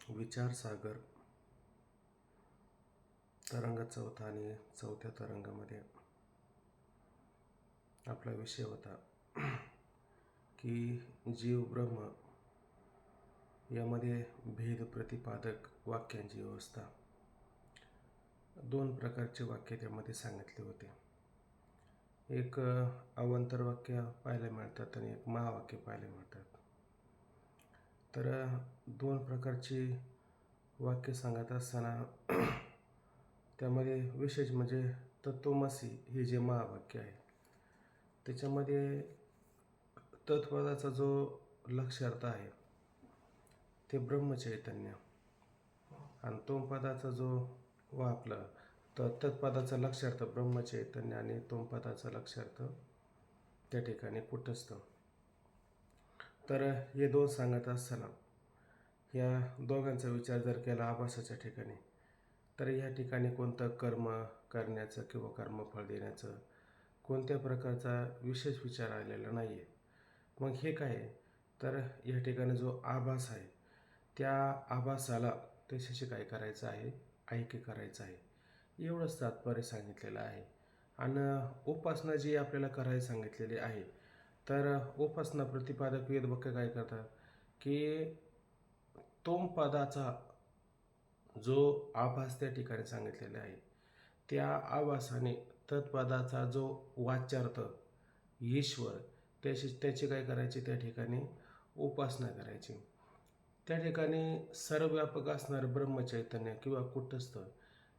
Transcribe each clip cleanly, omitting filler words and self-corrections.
विचारसागर तरंग चौथा आणि चौथ्या तरंगामध्ये आपला विषय होता की जीव ब्रह्म यामध्ये भेद प्रतिपादक वाक्यांची व्यवस्था. दोन प्रकारचे वाक्य त्यामध्ये सांगितले होते. एक अवांतर वाक्य पाहायला मिळतात आणि एक महावाक्य पाहायला मिळतात. तर दोन प्रकारची वाक्य सांगत असताना त्यामध्ये विशेष म्हणजे तत्त्वमसी हे जे महावाक्य आहे त्याच्यामध्ये तत्पदाचा जो लक्ष्यार्थ आहे ते ब्रह्मचैतन्य आणि तोमपदाचा जो आपला तत्पदाचा लक्ष्यार्थ ब्रह्मचैतन्य आणि तोमपदाचा लक्ष्यार्थ त्या ठिकाणी कुटस्थ. तर हे दोन सांगत असताना या दोघांचा विचार जर केला आभासाच्या ठिकाणी तर या ठिकाणी कोणतं कर्म करण्याचं किंवा कर्मफळ देण्याचं कोणत्या प्रकारचा विशेष विचार आलेला नाही आहे. मग हे काय आहे तर या ठिकाणी जो आभास आहे त्या आभासाला त्याच्याशी काय करायचं आहे, ऐक्य करायचं आहे, एवढंच तात्पर्य सांगितलेलं आहे. आणि उपासना जी आपल्याला करायला सांगितलेली आहे तर उपासना प्रतिपादक वेदवाक्य काय करतात की तोमपदाचा जो आभास त्या ठिकाणी सांगितलेला आहे त्या आभासाने तत्पदाचा जो वाच्यार्थ ईश्वर त्याची काय करायची, त्या ठिकाणी उपासना करायची. त्या ठिकाणी सर्वव्यापक असणारं ब्रह्मचैतन्य किंवा कुटस्थ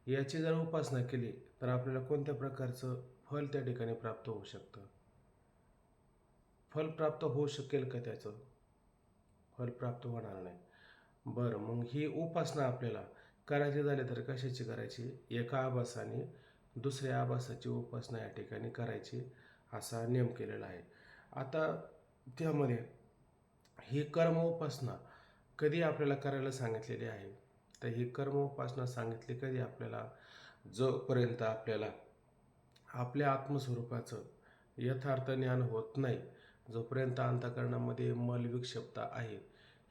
याची जर उपासना केली तर आपल्याला कोणत्या प्रकारचं फल त्या ठिकाणी प्राप्त होऊ शकतं? फल प्राप्त होऊ शकेल का? त्याचं फल प्राप्त होणार नाही. बरं, मग ही उपासना आपल्याला करायची झाली तर कशाची करायची? एका आभासाने दुसऱ्या आभासाची उपासना या ठिकाणी करायची असा नियम केलेला आहे. आता त्यामध्ये ही कर्म उपासना कधी आपल्याला करायला सांगितलेली आहे तर ही कर्म उपासना सांगितली कधी आपल्याला, जोपर्यंत आपल्याला आपल्या आत्मस्वरूपाचं यथार्थ ज्ञान होत नाही, जोपर्यंत अंतःकरणामध्ये मलविक्षिप्तता आहे,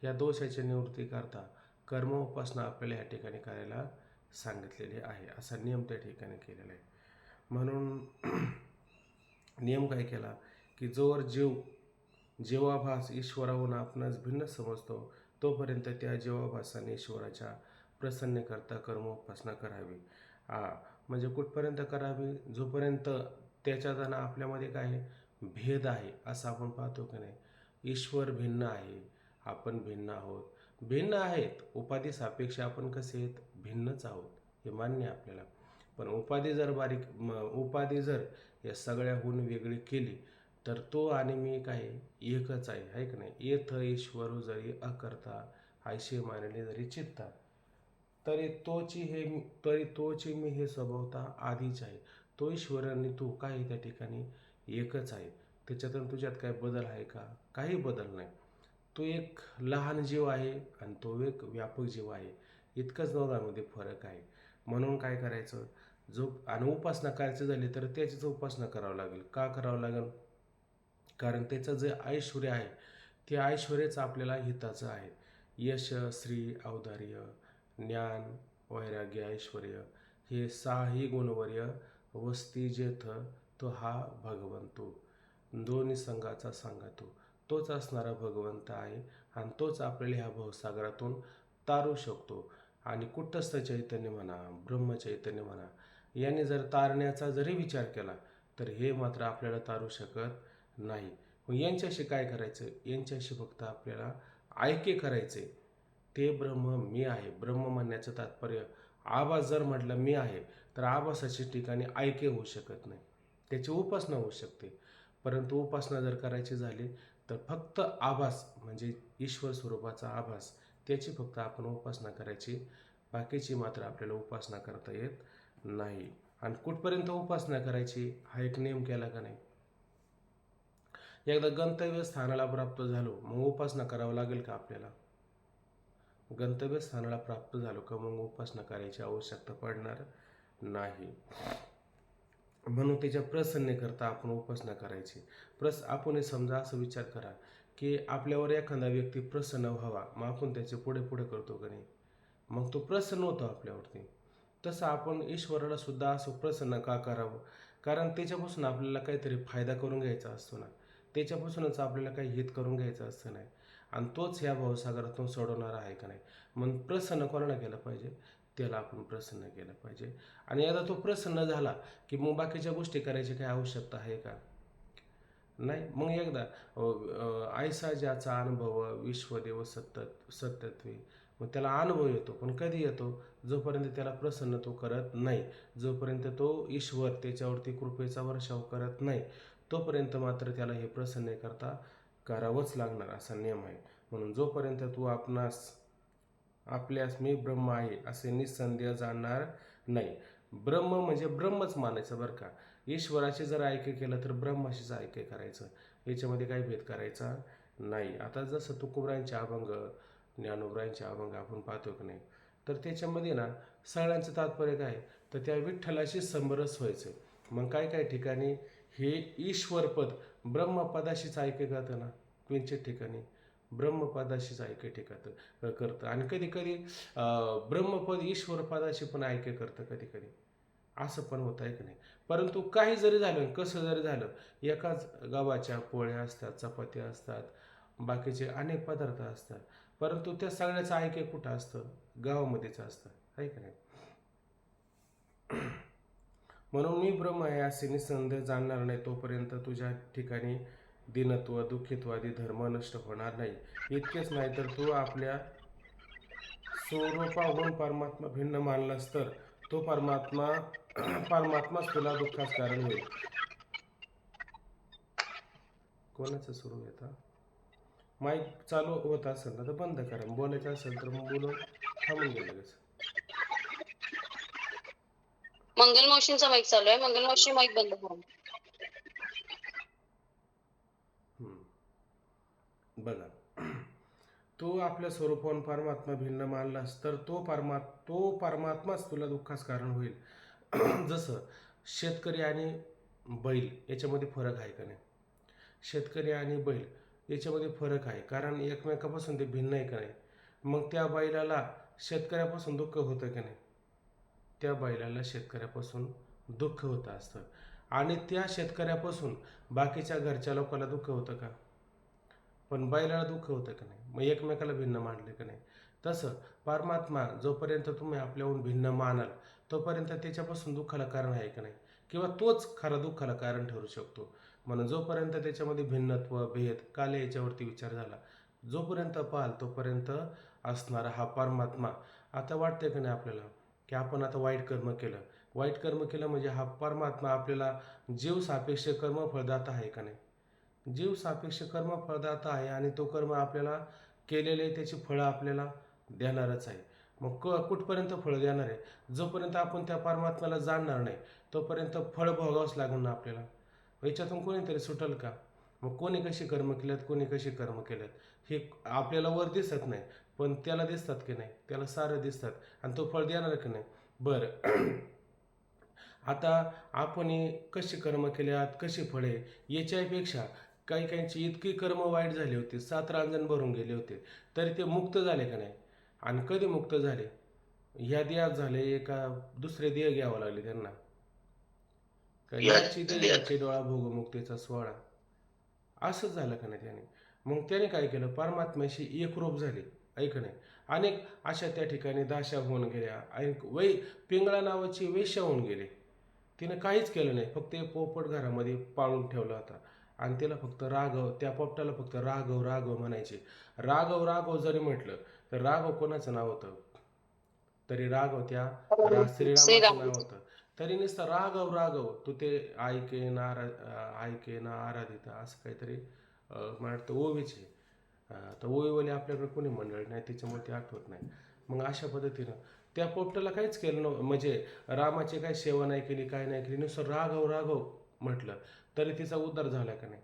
या दोषाची निवृत्ती करता कर्म उपासना आपल्याला या ठिकाणी करायला सांगितलेली आहे. असा नियम त्या ठिकाणी केलेला आहे. म्हणून नियम काय केला की जोवर जीवाभास ईश्वराहून आपणास भिन्न समजतो तोपर्यंत त्या जीवाभासाने ईश्वराच्या प्रसन्नकरता कर्म उपासना करावी. म्हणजे कुठपर्यंत करावी? जोपर्यंत त्याच्यात आणि आपल्यामध्ये काय भेद आहे असं आपण पाहतो की नाही. ईश्वर भिन्न आहे, आपण भिन्न आहोत. भिन्न आहेत, उपाधी सापेक्ष आपण कसे आहेत, भिन्नच आहोत, हे मान्य आपल्याला. पण उपाधी जर या सगळ्याहून वेगळी केली तर तो आणि मी काय एकच आहे का नाही. येथ ईश्वर जरी अकर्ता ऐशी मानले जरी चित्ता तरी तोची मी हे स्वभावता आधीच आहे. तो ईश्वर आणि तू काय त्या ठिकाणी एकच आहे. त्याच्यातून तुझ्यात काय बदल आहे का? काही बदल नाही. तो एक लहान जीव आहे आणि तो एक व्यापक जीव आहे, इतकंच दोघांमध्ये फरक आहे. म्हणून काय करायचं, आणि उपासना करायची झाली तर त्याचीच उपासना करावं लागेल. का करावं लागेल? कारण त्याचं जे ऐश्वर्य आहे ते ऐश्वर्यच आपल्याला हिताचं आहे. यश, श्री, औदार्य, ज्ञान, वैराग्य, ऐश्वर्य हे साही गुणवर्य वस्ती जेथ तो हा भगवंतो, दोन्ही संघाचा सांगा तोच असणारा भगवंत आहे आणि तोच आपल्याला ह्या भवसागरातून तारू शकतो. आणि कुटस्थ चैतन्य म्हणा, ब्रह्मचैतन्य म्हणा, यांनी जर तारण्याचा जरी विचार केला तर हे मात्र आपल्याला तारू शकत नाही. मग यांच्याशी काय करायचं? यांच्याशी फक्त आपल्याला ऐक्य करायचे. ते ब्रह्म मी आहे. ब्रह्म म्हणण्याचं तात्पर्य, आभास जर म्हटलं मी आहे तर आभासाच्या ठिकाणी ऐक्य होऊ शकत नाही, त्याची उपासना होऊ शकते. परंतु उपासना जर करायची झाली तर फक्त आभास म्हणजे ईश्वर स्वरूपाचा आभास त्याची फक्त आपण उपासना करायची, बाकीची मात्र आपल्याला उपासना करता येत नाही. आणि कुठपर्यंत उपासना करायची हा एक नियम केला का नाही. एकदा गंतव्य स्थानाला प्राप्त झालो मग उपासना करावं लागेल का आपल्याला? गंतव्य स्थानाला प्राप्त झालो का मग उपासना करायची आवश्यकता पडणार नाही. म्हणून त्याच्या प्रसन्नेकरता आपण उपासना करायची. आपण समजा असं विचार करा की आपल्यावर एखादा व्यक्ती प्रसन्न व्हावा, मग आपण त्याचे पुढे पुढे करतो का नाही. मग तो प्रसन्न होतो आपल्यावरती. तसं आपण ईश्वराला सुद्धा असं प्रसन्न का करावं? कारण त्याच्यापासून आपल्याला काहीतरी फायदा करून घ्यायचा असतो ना. त्याच्यापासूनच आपल्याला काही हित करून घ्यायचं असतं नाही. आणि तोच ह्या भवसागरातून सोडवणारा आहे का नाही. मग प्रसन्न कोणाला केलं पाहिजे? त्याला आपण प्रसन्न केलं पाहिजे. आणि एकदा तो प्रसन्न झाला की मग बाकीच्या गोष्टी करायची काही आवश्यकता आहे का? नाही. मग एकदा ऐसा ज्याचा अनुभव विश्वदेव सत्यत्वे, मग त्याला अनुभव येतो. पण कधी येतो? जोपर्यंत त्याला प्रसन्न तो करत नाही, जोपर्यंत तो ईश्वर त्याच्यावरती कृपेचा वर्षाव करत नाही, तोपर्यंत मात्र त्याला हे प्रसन्न करता करावंच लागणार असा नियम आहे. म्हणून जोपर्यंत तू आपल्यास मी ब्रह्म आहे असे निस्संदेह जाणणार नाही. ब्रह्म म्हणजे ब्रह्मच मानायचं बरं का. ईश्वराचे जर ऐक्य केलं तर ब्रह्माशीच ऐक्य करायचं. याच्यामध्ये काही भेद करायचा नाही. आता जसं तुकोबरायांचे अभंग, ज्ञानोबरायांचे अभंग आपण पाहतो की नाही, तर त्याच्यामध्ये ना सगळ्यांचं तात्पर्य काय, तर त्या विठ्ठलाशी समरस व्हायचं. मग काय काय ठिकाणी हे ईश्वरपद ब्रह्मपदाशीच ऐक्य करतं ना, किंचित ठिकाणी ब्रह्मपदाशीच ऐक्य करतं. आणि कधी कधी ब्रह्मपद ईश्वरपदाशी पण ऐक्य करतं कधी कधी. असं पण होत आहे की नाही. परंतु काही जरी झालं, कसं जरी झालं, एकाच गव्हाच्या पोळ्या असतात, चपात्या असतात, बाकीचे अनेक पदार्थ असतात, परंतु त्या सगळ्याचं ऐक्य कुठं असतं? गावामध्येच असतं, आहे का नाही. म्हणून मी ब्रह्म आहे असे निसंदेह जाणणार नाही तोपर्यंत तुझ्या ठिकाणी दीनत्व दुःखित्व आदी धर्म नष्ट होणार नाही. इतकेच नाही तर तू आपल्या स्वरूपाहून परमात्मा भिन्न मानलास तर तो परमात्माच तुला दुःखास कारण होईल. कोणाचं सुरू येतं? माईक चालू होत असेल ना तर बंद करा. बोलायचं असेल तर मग बोलून थांबून गेलं लगेच. मंगल मावशींचा माईक चालू आहे. मंगल मावशी माईक बंद करा. बघा, तो आपल्या स्वरूपाहून परमात्मा भिन्न मानलास तर तो परमात्माच तुला दुःखास कारण होईल. जसं शेतकरी आणि बैल याच्यामध्ये फरक आहे का नाही? शेतकरी आणि बैल याच्यामध्ये फरक आहे, कारण एकमेकापासून ते भिन्न आहे का नाही. मग त्या बैलाला शेतकऱ्यापासून दुःख होतं की नाही? त्या बैलाला शेतकऱ्यापासून दुःख होतं असतं. आणि त्या शेतकऱ्यापासून बाकीच्या घरच्या लोकांना दुःख होतं का? पण बैलाला दुःख होतं का नाही? मग एकमेकाला भिन्न मानले का नाही? तसं परमात्मा जोपर्यंत तुम्ही आपल्याहून भिन्न मानाल तोपर्यंत त्याच्यापासून दुःखाला कारण आहे का नाही, किंवा तोच खरा दुःखाला कारण ठरू शकतो. म्हणून जोपर्यंत त्याच्यामध्ये भिन्नत्व भेद काल याच्यावरती विचार झाला, जोपर्यंत पाहाल तोपर्यंत असणारा हा परमात्मा. आता वाटते का नाही आपल्याला की आपण आता वाईट कर्म केलं म्हणजे हा परमात्मा आपल्याला जीव सापेक्ष कर्म फळदाता आहे का नाही? जीव सापेक्ष कर्म फळदाता आहे आणि तो कर्म आपल्याला केलेले त्याची फळं आपल्याला देणारच आहे. मग कुठपर्यंत फळं देणार आहे? जोपर्यंत आपण त्या परमात्म्याला जाणणार नाही तोपर्यंत फळ भोगावंच लागणार ना आपल्याला. याच्यातून कोणीतरी सुटल का? मग कोणी कशी कर्म केल्यात, कोणी कशी कर्म केल्यात हे आपल्याला वर दिसत नाही, पण त्याला दिसतात की नाही? त्याला सारं दिसतात आणि तो फळ देणार की नाही. बरं, आता आपण कशी कर्म केल्यात, कशी फळे, याच्यापेक्षा काही काहींची इतकी कर्म वाईट झाली होती, 7 रांजण भरून गेले होते, तरी ते मुक्त झाले का नाही? आणि कधी मुक्त झाले? ह्या देहात झाले एका दुसरे देह घ्यावं लागले त्यांना. याची देह याचे डोळा भोगमुक्तीचा सोहळा, असंच झालं का नाही त्याने? मग त्याने काय केलं? परमात्म्याशी एकरूप झाले, ऐक नाही. अनेक अशा त्या ठिकाणी दाशा होऊन गेल्या. पिंगळा नावाची वेश्या होऊन गेले. तिनं काहीच केलं नाही, फक्त एक पोपट घरामध्ये पाळून ठेवला होता आणि त्याला फक्त राघव, त्या पोपटाला फक्त राघव राघव म्हणायचे. राघव राघव जरी म्हटलं तर राघव कोणाचं नाव होतं? तरी राघव त्या श्रीरामाचं नाव होतं. तरी नुसतं राघव राघव, तू ते ऐके ना आराधिता असं काहीतरी मला वाटतं ओवीचे. तर ओवीवाले आपल्याकडे कोणी मंडळ नाही त्याच्यामुळे ते आठवत नाही. मग अशा पद्धतीनं त्या पोपटाला काहीच केलं नव्हतं, म्हणजे रामाची काही सेवा नाही केली, काय नाही केली, नुसतं राघव राघव म्हटलं तरी तिचा उद्धार झाला का नाही?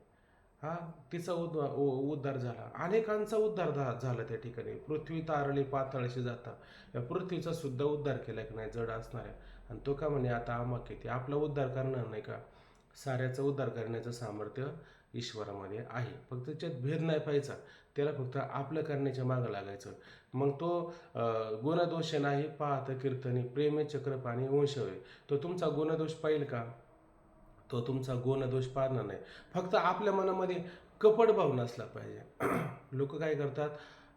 हा, तिचा उद्धार झाला. अनेकांचा उद्धार झाला त्या ठिकाणी. पृथ्वी तारली पाताळशी जाता या पृथ्वीचा सुद्धा उद्धार केला की नाही जड असणाऱ्या. आणि तो का म्हणे आता आम्हा किती आपला उद्धार करणार नाही का? साऱ्याचा उद्धार करण्याचं सामर्थ्य ईश्वरामध्ये आहे, फक्त त्याच्यात भेद नाही पाहिजे. त्याला फक्त आपलं करण्याच्या मागं लागायचं. मग तो गुणदोष नाही पाहत कीर्तनी प्रेमे चक्रपाणी वंशवे. तो तुमचा गुणदोष पाहिल का? तो तुमचा गुणदोष पाहणार नाही. फक्त आपल्या मनामध्ये कपट भाव नसला पाहिजे. लोक काय करतात,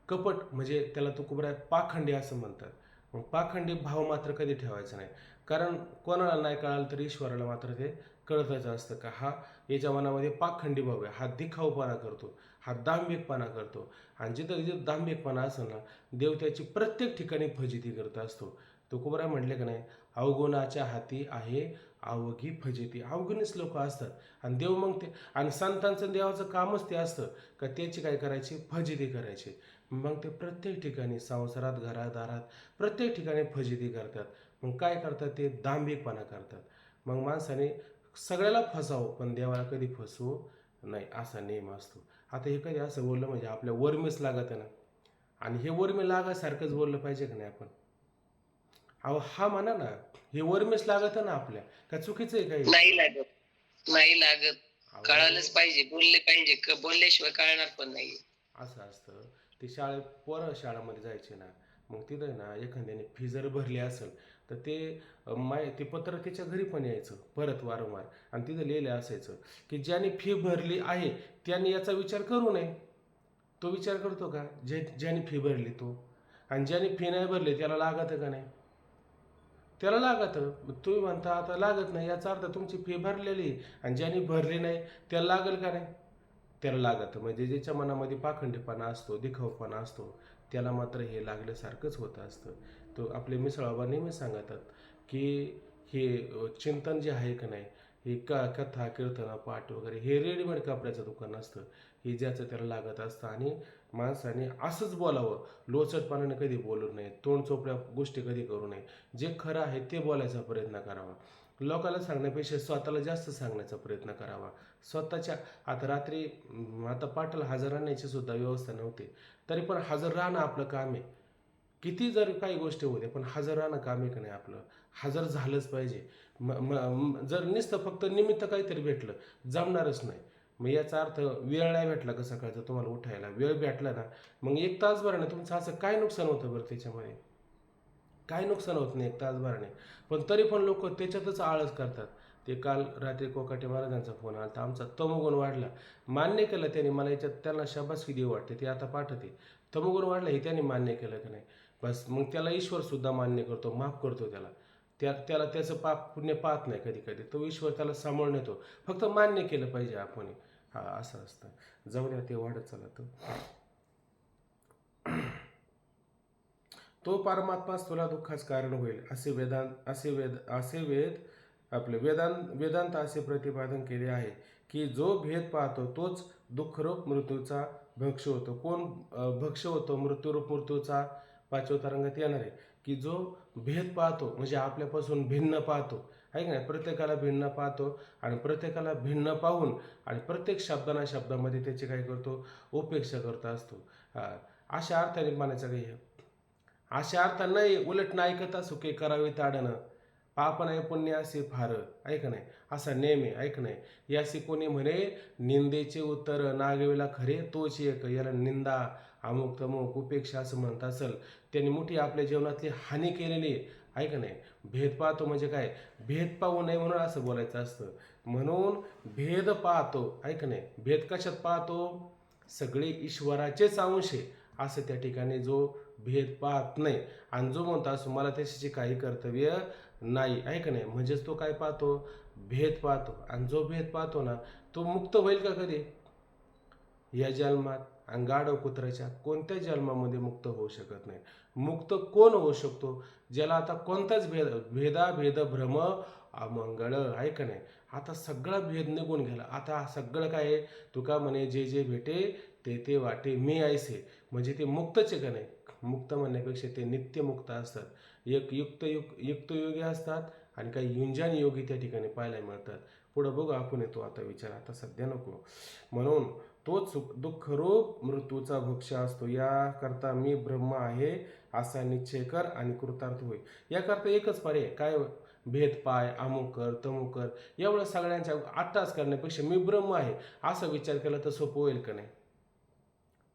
कपट म्हणजे त्याला तुकोबराय पाखंडी असं म्हणतात. मग पाखंडी भाव मात्र कधी ठेवायचा नाही. कारण कोणाला नाही कळालं तरी ईश्वराला मात्र ते कळतच असतं का हा याच्या मनामध्ये पाखंडी भाव आहे, हा दिखाऊपणा करतो, हा दांभिकपणा करतो. आणि जिथं जिथं दांभिकपणा असेल ना, देव त्याची प्रत्येक ठिकाणी फजिती करत असतो. तुकोबराय म्हटले का नाही, अवगुणाच्या हाती आहे अवघी फजिती. अवगुणीच लोक असतात आणि देव मग ते आणि संतांचं देवाचं कामच ते असतं का त्याची काय करायची, फजिती करायची. मग ते प्रत्येक ठिकाणी संसारात घरादारात प्रत्येक ठिकाणी फजिती करतात. मग काय करतात ते दांभिकपणा करतात. मग माणसाने सगळ्याला फसावं पण देवाला कधी फसवू नाही असा नियम असतो. आता हे कधी असं बोललं म्हणजे आपल्या वरमीच लागत आहे ना, आणि हे वरमी लागायसारखंच बोललं पाहिजे का नाही आपण? अहो हा म्हणा ना, हे वरमीच लागत ना आपल्या, का चुकीचं आहे काही? नाही लागत, नाही लागत. अहो कळालंच पाहिजे, बोलले पाहिजे, बोलल्याशिवाय कळणार पण नाही. असं असतं. ते पोरं शाळेमध्ये जायचे ना, मग तिथं ना एखाद्याने फी जर भरली असेल तर ते ते पत्र त्याच्या घरी पण यायचं परत वारंवार, आणि तिथं लिहिलं असायचं की ज्याने फी भरली आहे त्याने याचा विचार करू नये. तो विचार करतो का? ज्याने फी भरली तो, आणि ज्याने फी नाही भरली त्याला लागतं का नाही? त्याला लागतं. तुम्ही म्हणता आता लागत नाही, याचा अर्थ तुमची फी भरलेली, आणि ज्याने भरली नाही त्याला लागेल का नाही? त्याला लागतं. म्हणजे ज्याच्या मनामध्ये पाखंडीपणा असतो, दिखाऊपणा असतो, त्याला मात्र हे लागल्यासारखंच होतं असतं. तो आपले मिसळबाबा नेहमी सांगतात की हे चिंतन जे आहे का नाही, हे कथा कीर्तन पाठ वगैरे हे रेडीमेड कपड्याचं दुकान असतं. हे ज्याचं त्याला लागत असतं. आणि माणसाने असंच बोलावं, लोचटपणाने कधी बोलू नये, तोंड चोपड्या गोष्टी कधी करू नये. जे खरं आहे ते बोलायचा प्रयत्न करावा. लोकांना सांगण्यापेक्षा स्वतःला जास्त सांगण्याचा प्रयत्न करावा. स्वतःच्या आता रात्री आता पाटाला हजर राहण्याची सुद्धा व्यवस्था नव्हती, तरी पण हजर राहणं आपलं काम आहे. किती जर काही गोष्टी होत्या पण हजर राहणं काम आहे का नाही आपलं, हजर झालंच पाहिजे. जर नुसतं फक्त निमित्त काहीतरी भेटलं जमणारच नाही. मग याचा अर्थ वेळ नाही भेटला का सकाळचा तुम्हाला उठायला, वेळ भेटला ना, मग एक तासभराने तुमचं असं काय नुकसान होतं बरं त्याच्यामध्ये? काय नुकसान होत नाही एक तासभराने. पण तरी पण लोक त्याच्यातच आळस करतात. ते काल रात्री कोकाटे महाराजांचा फोन आला तर आमचा तमोगुण वाढला, मान्य केलं त्यांनी. मला याच्यात त्यांना शाबासकी देऊ वाटते, ते आता पाठवते. तमोगुण वाढला हे त्यांनी मान्य केलं का नाही, बस मग त्याला ईश्वर सुद्धा मान्य करतो, माफ करतो त्याला. त्याला त्याचं पाप पुण्य पाहत नाही कधी कधी, तो ईश्वर त्याला सांभाळून येतो. फक्त मान्य केलं पाहिजे आपण. हा असं असतं. जाऊ द्या, ते वाढत चालत. तो परमात्माच तुला दुःखाच कारण होईल असे वेद आपले वेदांत असे प्रतिपादन केले आहे की जो भेद पाहतो तोच दुःखरूप मृत्यूचा भक्ष होतो. कोण भक्ष होतो मृत्यूरूप मृत्यूचा? पाचव्या तरंगात येणार आहे की जो भेद पाहतो म्हणजे आपल्यापासून भिन्न पाहतो, आहे का नाही? प्रत्येकाला भिन्न पाहतो आणि प्रत्येकाला भिन्न पाहून आणि प्रत्येक शब्दामध्ये त्याची काय करतो, उपेक्षा करत असतो. अशा अर्थाने म्हणायचं काही अशा अर्थ नाही, उलट नायकता सुखे करावे ताडणं, पाप नाही पुण्य असे फार, ऐक नाही, असा नेम आहे, ऐक नाही. यासी कोणी म्हणे निंदेचे उत्तर नागवेला खरे तोच एक. याला निंदा अमुक तमुक उपेक्षा असं म्हणत असेल त्यांनी मोठी आपल्या जीवनातली हानी केलेली आहे, ऐक नाही. भेद पाहतो म्हणजे काय, भेद पाहू नये म्हणून असं बोलायचं असतं. म्हणून भेद पाहतो, ऐक नाही. भेद कशात पाहतो? सगळे ईश्वराचेच अंश आहे असं त्या ठिकाणी जो भेद पाहत नाही आणि जो म्हणतो असं मला त्याच्याशी काही कर्तव्य नाही, आहे का नाही, म्हणजेच तो काय पाहतो, भेद पाहतो. आणि जो भेद पाहतो ना तो मुक्त होईल का कधी? या जन्मात आणि गाढव कुत्र्याच्या कोणत्याच जन्मामध्ये मुक्त होऊ शकत नाही. मुक्त कोण होऊ शकतो? ज्याला आता कोणताच भेद भ्रम अमंगळ, आहे का नाही. आता सगळा भेद निघून गेला. आता सगळं काय आहे, तुका म्हणे जे जे भेटे ते ते वाटे मी ऐसे. म्हणजे ते मुक्तच आहे का नाही? मुक्त म्हणण्यापेक्षा ते नित्यमुक्त असतात. एक युक्तयोगी असतात आणि काही युंजान योगी त्या ठिकाणी पाहायला मिळतात. पुढं बघू आपण, येतो आता विचार, आता सध्या नको. म्हणून तोच दुःखरूप मृत्यूचा भक्ष असतो. याकरता मी ब्रह्म आहे असा निश्चय कर आणि कृतार्थ होय. याकरता एकच पर्याय, काय? भेद पाय, अमुक कर तमुक कर, एवढं सगळ्यांच्या अट्टास करण्यापेक्षा मी ब्रह्म आहे असा विचार केला तर सोपं होईल का नाही?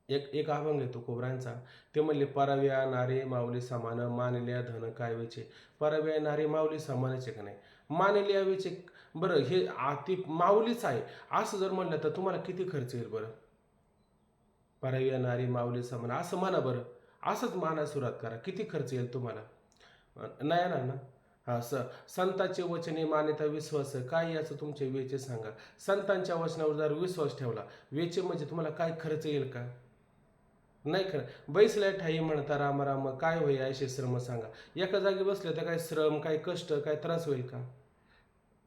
एक एक अभंग येतो कोबरांचा. ते म्हणले, "परव्या नारी माऊली समान, मानल्या धन काय वेचे." परव्या नारी माऊली समानच आहे का नाही? मानल्या वेचे. बरं, हे ती माऊलीच आहे असं जर म्हणलं तर तुम्हाला किती खर्च येईल बरं? परव्या नारी माऊली समान असं म्हणा बरं. असंच मानायला सुरुवात करा. किती खर्च येईल तुम्हाला? नाही येणार ना? हां, संतांचे वचने मानिता विश्वास, काय याचं तुमचे वेचे सांगा. संतांच्या वचनावर जर विश्वास ठेवला, वेचे म्हणजे तुम्हाला काय खर्च येईल का? नाही खरं. बैसल्या ठाई म्हणता राम राम, काय होई ऐसे श्रम सांगा. एका जागी बसले तर काय श्रम, काय कष्ट, काय त्रास होईल का?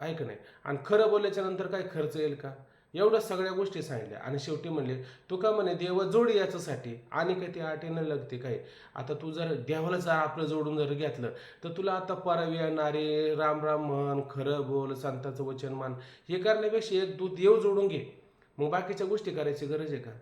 आहे का नाही? आणि खरं बोलल्याच्या नंतर काय खर्च येईल का? एवढ्या सगळ्या गोष्टी सांगितल्या आणि शेवटी म्हणले, तुका म्हणे देव जोडी याच्यासाठी आणि काही ती आटी न लगते काय. आता तू जर देवाला जर आपलं जोडून जर घेतलं तर तुला आता परवी येणारे राम राम म्हण, खरं बोल, संताचं वचन मान, हे करण्यापेक्षा एक तू देव जोडून घे. मग बाकीच्या गोष्टी करायची गरज आहे का?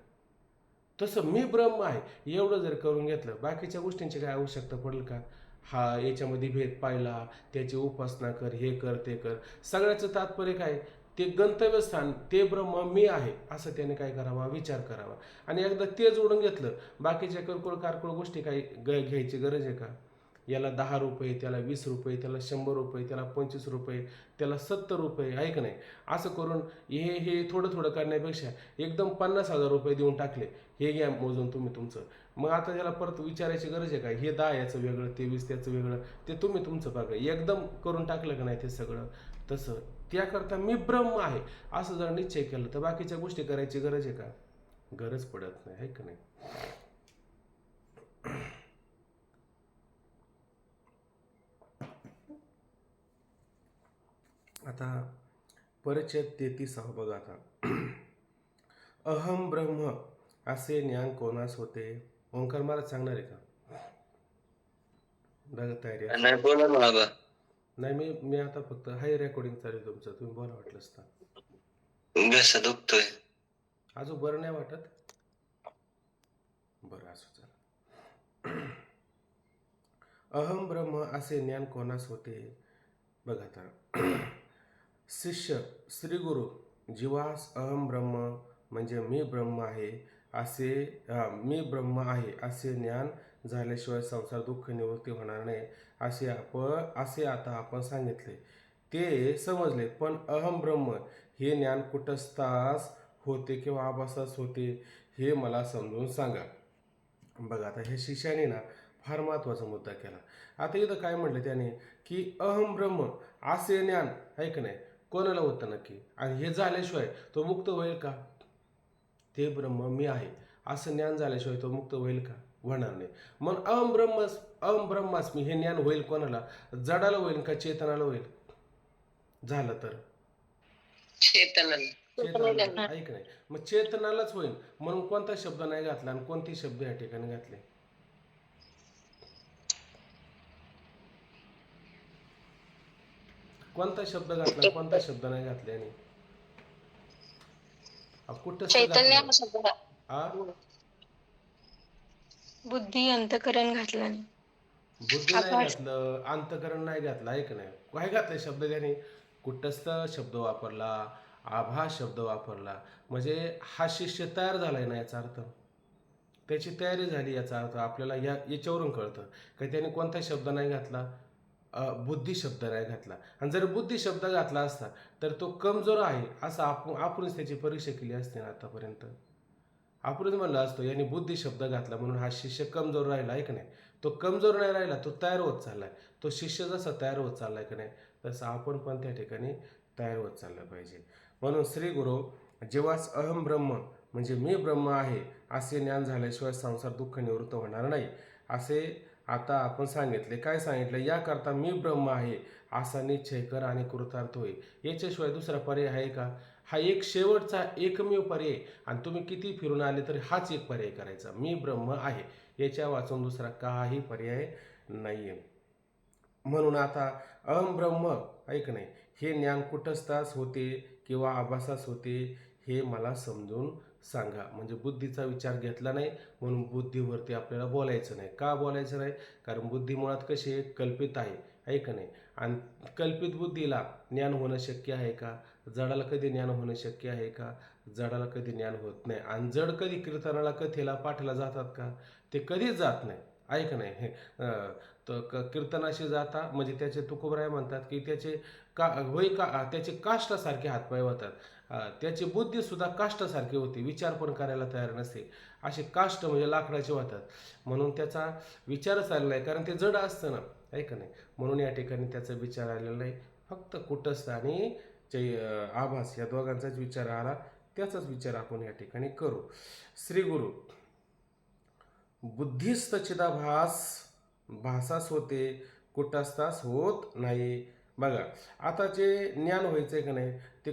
तसं मी ब्रह्म आहे एवढं जर करून घेतलं, बाकीच्या गोष्टींची काय आवश्यकता पडेल का? हा याच्यामध्ये भेद पाहिला, त्याची उपासना कर, हे कर, ते कर. सगळ्याचं तात्पर्य काय? ते गंतव्यस्थान, ते ब्रह्म मी आहे असं त्याने काय करावा, विचार करावा. आणि एकदा ते जोडून घेतलं, बाकीच्या किरकोळ कारकोळ गोष्टी काही घ्यायची गरज आहे का? याला 10 रुपये, त्याला 20 रुपये, त्याला 100 रुपये, त्याला 25 रुपये, त्याला 70 रुपये, आहे का नाही? असं करून हे थोडं थोडं करण्यापेक्षा एकदम 50,000 रुपये देऊन टाकले, हे घ्या मोजून तुम्ही तुमचं. मग आता त्याला परत विचारायची गरज आहे का? हे 10 याचं वेगळं, ते 20 त्याचं वेगळं, ते तुम्ही तुमचं बघा. एकदम करून टाकलं का नाही ते सगळं. तसं त्याकरता मी ब्रह्म आहे असं जर निश्चय केलं तर बाकीच्या गोष्टी करायची गरज आहे का? गरज पडत नाही, आहे का नाही? आता परिच्छेद 33 बघा आता. अहम ब्रह्म असे ज्ञान कोणास होते? ओंकार महाराज सांगणार आहे का? बघा तयारी आहे. नाही, बोला ना बाबा. नाही, मी आता फक्त हाय रेकॉर्डिंग चालू आहे तुमचं, तुम्ही बोला वाटलंच तर. घसा दुखतोय. अजून बरं नाही वाटत? बरं, असं चला. अहम ब्रह्म असे ज्ञान कोणास होते? बघा आता. शिष्य श्री गुरु जीवास अहम ब्रह्म म्हणजे मी ब्रह्म आहे असे, मी ब्रह्म आहे असे ज्ञान झाल्याशिवाय संसार दुःख निवृत्ती होणार नाही असे आता आपण सांगितले. ते समजले, पण अहम ब्रह्म हे ज्ञान कुटस्थास होते किंवा आभासास होते हे मला समजून सांगा. बघा आता हे शिष्याने ना फार महत्त्वाचा मुद्दा केला. आता इथं काय म्हटलं त्याने, की अहम ब्रह्म असे ज्ञान आहे का नाही, कोणाला होतं नक्की? आणि हे झाल्याशिवाय तो मुक्त होईल का? ते ब्रह्म मी आहे असं ज्ञान झाल्याशिवाय तो मुक्त होईल का? होणार नाही. मग अहम ब्रह्मास्मी हे ज्ञान होईल कोणाला? जडाला होईल का चेतनाला होईल? झालं तर चेतनाला, ऐक नाही. मग चेतनालाच होईल म्हणून कोणता शब्द नाही घातला आणि कोणते शब्द या ठिकाणी घातले? कोणता शब्द घातला, कोणता शब्द नाही घातल्याने? कुठंच चैतन्य घातलं. हा शब्द आ बुद्धी अंतकरण घातला नाही. बुद्धी नाही आभास. घातलं, अंतकरण नाही घातलं, ऐक नाही. काय घातलं शब्द त्याने? कुटस्थ शब्द वापरला, आभास शब्द वापरला. म्हणजे हा शिष्य तयार झालाय ना, याचा अर्थ त्याची तयारी झाली याचा अर्थ आपल्याला याच्यावरून कळतं का त्याने कोणता शब्द नाही घातला, बुद्धी शब्द नाही घातला. आणि जर बुद्धी शब्द घातला असता तर तो कमजोर आहे असं आपणच त्याची परीक्षा केली असते ना आतापर्यंत. आपणच म्हणलं असतो यांनी बुद्धी शब्द घातला म्हणून हा शिष्य कमजोर राहिला, आहे का नाही? तो कमजोर नाही राहिला, तो तयार होत चाललाय. तो शिष्य जसा तयार होत चाललाय का नाही, तसं आपण पण त्या ठिकाणी तयार होत चाललं पाहिजे. म्हणून श्री गुरु जेव्हाच अहम ब्रह्म म्हणजे मी ब्रह्म आहे असे ज्ञान झाल्याशिवाय संसार दुःख निवृत्त होणार नाही असे आता आपण सांगितले. काय सांगितलं? याकरता मी ब्रह्म आहे असा निश्चय कर आणि कृतार्थ होईल. याच्याशिवाय दुसरा पर्याय आहे का? हा एक शेवटचा एकमेव पर्याय, आणि तुम्ही किती फिरून आले तरी हाच एक पर्याय करायचा, मी ब्रह्म आहे. याच्या वाचून दुसरा काही पर्याय नाही आहे. म्हणून आता अहम ब्रह्म ऐक नाही हे ज्ञान कुटस्थास होते किंवा आभासास होते हे मला समजून सांगा. म्हणजे बुद्धीचा विचार घेतला नाही म्हणून बुद्धीवरती आपल्याला बोलायचं नाही. का बोलायचं नाही? कारण बुद्धी मुळात कशी आहे, कल्पित आहे का नाही? आणि कल्पित बुद्धीला ज्ञान होणं शक्य आहे का? जडाला कधी ज्ञान होणं शक्य आहे का? जडाला कधी ज्ञान होत नाही. आणि जड कधी कीर्तनाला कथेला पाठाला जातात का? ते कधीच जात नाही. ऐक नाही हे तर कीर्तनाशी जाता म्हणजे त्याचे तुकोबराय म्हणतात की त्याचे त्याचे काष्टासारखे हातपाय होतात. त्याची बुद्धीसुद्धा काष्टासारखी होती, विचार पण करायला तयार नसते. असे काष्ट म्हणजे लाकडाचे होतात. म्हणून त्याचा विचारच आलेला नाही, कारण ते जड असतं ना, आहे का नाही. म्हणून या ठिकाणी त्याचा विचार आलेला नाही. फक्त कुटस्थ आणि आभास या दोघांचाच विचार आला. त्याचाच विचार आपण या ठिकाणी करू. श्री गुरु बुद्धिस्त चिदाभास भासास होते, कुटस्थास होत नाही. बघा, आता जे ज्ञान व्हायचं आहे का नाही, ते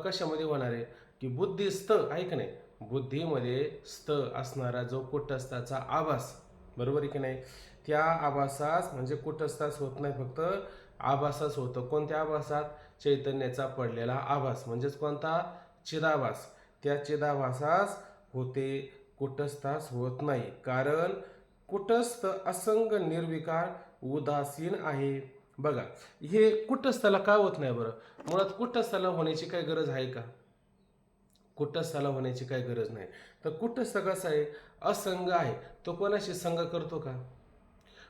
कशामध्ये होणार आहे की बुद्धिस्त आहे का नाही, बुद्धीमध्ये स्थ असणारा जो कुटस्थाचा आभास, बरोबर आहे की नाही, त्या आभासास म्हणजे कुटस्थास होत नाही, फक्त आभासास होतं. कोणत्या आभासात? चैतन्याचा पडलेला आभास, म्हणजेच कोणता? चिदाभास. त्या चिदाभासास होते, कुटस्थास होत नाही. कारण कुटस्थ असंग निर्विकार उदासीन आहे. बघा, हे कुटस्थाला का होत नाही बरं? मुळात कुटस्थाला होण्याची काय गरज आहे का? कुटस्थाला होण्याची काही गरज नाही. तर कुटस्थ कसा आहे? असंग आहे. तो कोणाशी संग करतो का?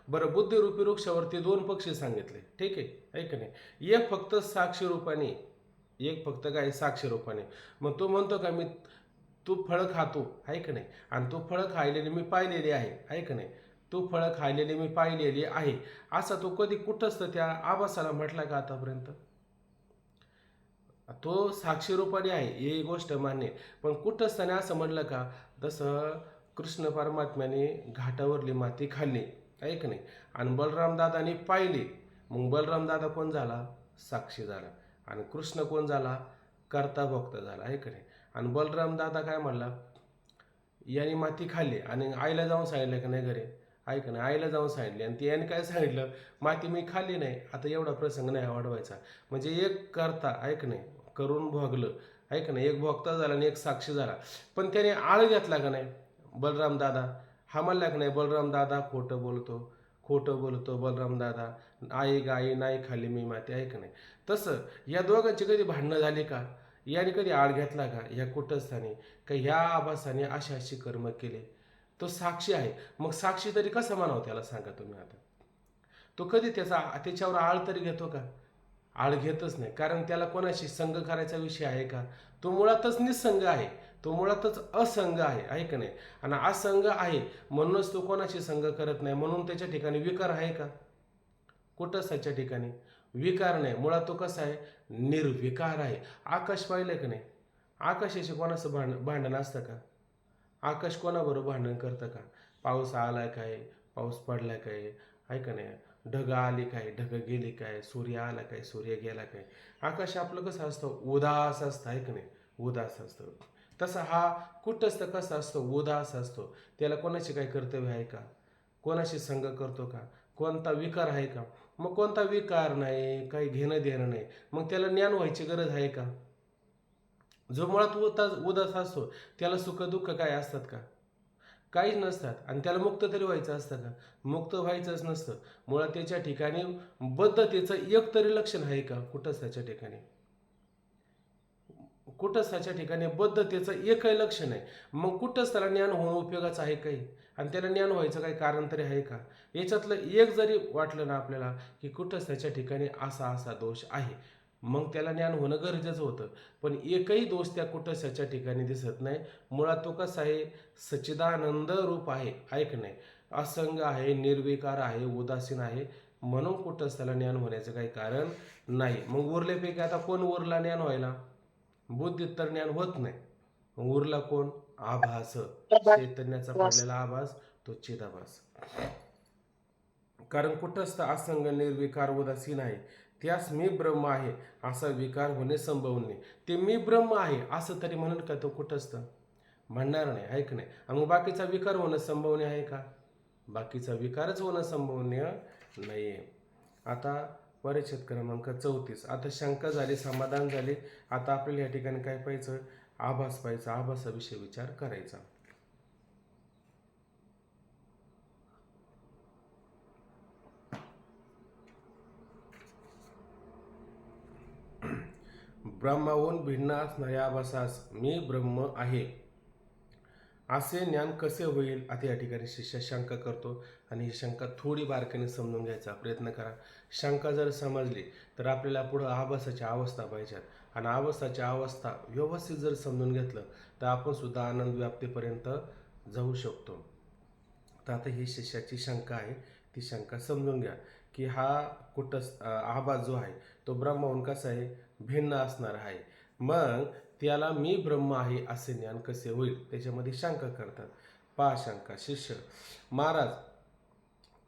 बरं, बुद्धिरूपी वृक्षावरती 2 पक्षी सांगितले, ठीक आहे का नाही. एक फक्त साक्षी रूपाने, एक फक्त काय? साक्षी रूपाने. मग तो म्हणतो का तू फळं खातो, आहे का नाही, आणि तू फळं खायलेली मी पाहिलेली आहे का नाही, तू फळं खायलेली मी पाहिलेली आहे, असा तो कधी कुठंच त्या आभासाला म्हटला का आतापर्यंत? तो साक्षी रूपाने आहे, ही गोष्ट मान्य. पण कुठंच असं म्हणलं का? जसं कृष्ण परमात्म्याने घाटावरली माती खाल्ली, आहे का नाही, आणि बलराम दादानी पाहिली. मग बलराम दादा कोण झाला? साक्षी झाला. आणि कृष्ण कोण झाला? कर्ता भोक्ता झाला, आहे का नाही. आणि बलराम दादा काय म्हणला? याने माती खाल्ली आणि आईला जाऊन सांगितलं का नाही घरी, आहे का नाही, आईला जाऊन सांगितले. आणि याने काय सांगितलं? माती मी खाल्ली नाही. आता एवढा प्रसंग नाही वाढवायचा. म्हणजे एक करता, आहे का नाही, करून भोगलं, आहे का नाही, एक भोगता झाला आणि एक साक्षी झाला. पण त्याने आळ घेतला का नाही बलराम दादा? हा म्हणला का नाही, बलराम दादा खोटं बोलतो बलराम दादा, आई गाई नाही खाल्ली मी माती, आहे का नाही. तसं या दोघांची कधी भांडणं झाली का? याने कधी आळ घेतला का ह्या कुटस्थाने? का ह्या आभासाने अशी कर्म केले? तो साक्षी आहे. मग साक्षी तरी कसा म्हणावं त्याला, सांगा तुम्ही आता. तो कधी त्याच्यावर आळ तरी घेतो का? आळ घेतच नाही. कारण त्याला कोणाशी संग करायचा विषय आहे का? तो मुळातच निसंग आहे, तो मुळातच असंग आहे का नाही. आणि असंग आहे म्हणूनच तो कोणाशी संग करत नाही. म्हणून त्याच्या ठिकाणी विकार आहे का? कुटस्थाच्या ठिकाणी विकार नाही. मुळात तो कसा आहे? निर्विकार आहे. आकाश पाहिलं का नाही? आकाशाशी कोणाचं भांडण असतं का? आकाश कोणाबरोबर भांडण करतं का? पाऊस आलाय काय, पाऊस पडलाय काय, आहे का नाही, ढग आली काय, ढग गेली काय, सूर्य आला काय, सूर्य गेला काय. आकाश आपलं कसं असतं? उदास असतं, आहे का नाही, उदास असतं. तसा हा कुटस्थ कसा असतो? उदास असतो. त्याला कोणाशी काही कर्तव्य आहे का? कोणाशी संग करतो का? कोणता विकार आहे का? मग कोणता विकार नाही, काही घेणं देणं नाही, मग त्याला ज्ञान व्हायची गरज आहे का? जो मुळात उदास असतो त्याला सुख दुःख काय असतात का? काहीच नसतात. आणि त्याला मुक्त तरी व्हायचं असतं का? मुक्त व्हायचंच नसतं. मुळात त्याच्या ठिकाणी बद्धतेचं एक तरी लक्षण आहे का? कुटस्थाच्या ठिकाणी, कुटस्थाच्या ठिकाणी बद्धतेचं एकही लक्षण आहे. मग कुटस्थाला ज्ञान होणं उपयोगाचं आहे काही? आणि त्याला ज्ञान व्हायचं काही कारण तरी आहे का? याच्यातलं एक जरी वाटलं ना आपल्याला की कुटस्थाच्या ठिकाणी असा दोष आहे, मग त्याला ज्ञान होणं गरजेचं होतं. पण एकही दोष त्या कुटस्थाच्या ठिकाणी दिसत नाही. मुळात तो कसा आहे? सच्चिदानंद रूप आहे, ऐक नाही, असंग आहे, निर्विकार आहे, उदासीन आहे. म्हणून कुटस्थाला ज्ञान होण्याचं काही कारण नाही. मग उरल्यापैकी आता कोण उरला ज्ञान व्हायला? बुद्धीत तर ज्ञान होत नाही. मग उरला कोण? आभास, चैतन्याचा पडलेला आभास, तो चिदाभास. कारण कुटस्थ असंग निर्विकार उदासीन आहे. त्यास मी ब्रह्म आहे असा विकार होणे संभवणे. ते मी ब्रह्म आहे असं तरी म्हणेल का तो कुटस्थ? म्हणणार नाही, आहे का नाही. मग बाकीचा विकार होणं संभवनीय आहे का? बाकीचा विकारच होणं संभवनीय नाही आहे. आता परिच्छेद क्रमांक 34. आता शंका झाली, समाधान झाले. आता आपल्याला या ठिकाणी काय पाहिजे? आभास पाहिजे. आभासाविषयी विचार करायचा. ब्रह्माहून भिन्न असणाऱ्या आभासास मी ब्रह्म आहे असे ज्ञान कसे होईल आता या ठिकाणी शिष्य शंका करतो आणि ही शंका थोडी बारकाईने समजून घ्यायचा प्रयत्न करा. शंका जर समजली तर आपल्याला पुढं आभासाच्या अवस्था पाहिजेत आणि आभासाच्या अवस्था व्यवस्थित जर समजून घेतलं तर आपण सुद्धा आनंद व्याप्तीपर्यंत जाऊ शकतो. तर आता ही शिष्याची शंका आहे, ती शंका समजून घ्या की हा आभास जो आहे तो ब्रह्माहून कसा आहे, भिन्न असणार आहे. मग त्याला मी ब्रह्म आहे असे ज्ञान कसे होईल, त्याच्यामध्ये शंका करतात. पहा शंका. शिष्य: महाराज,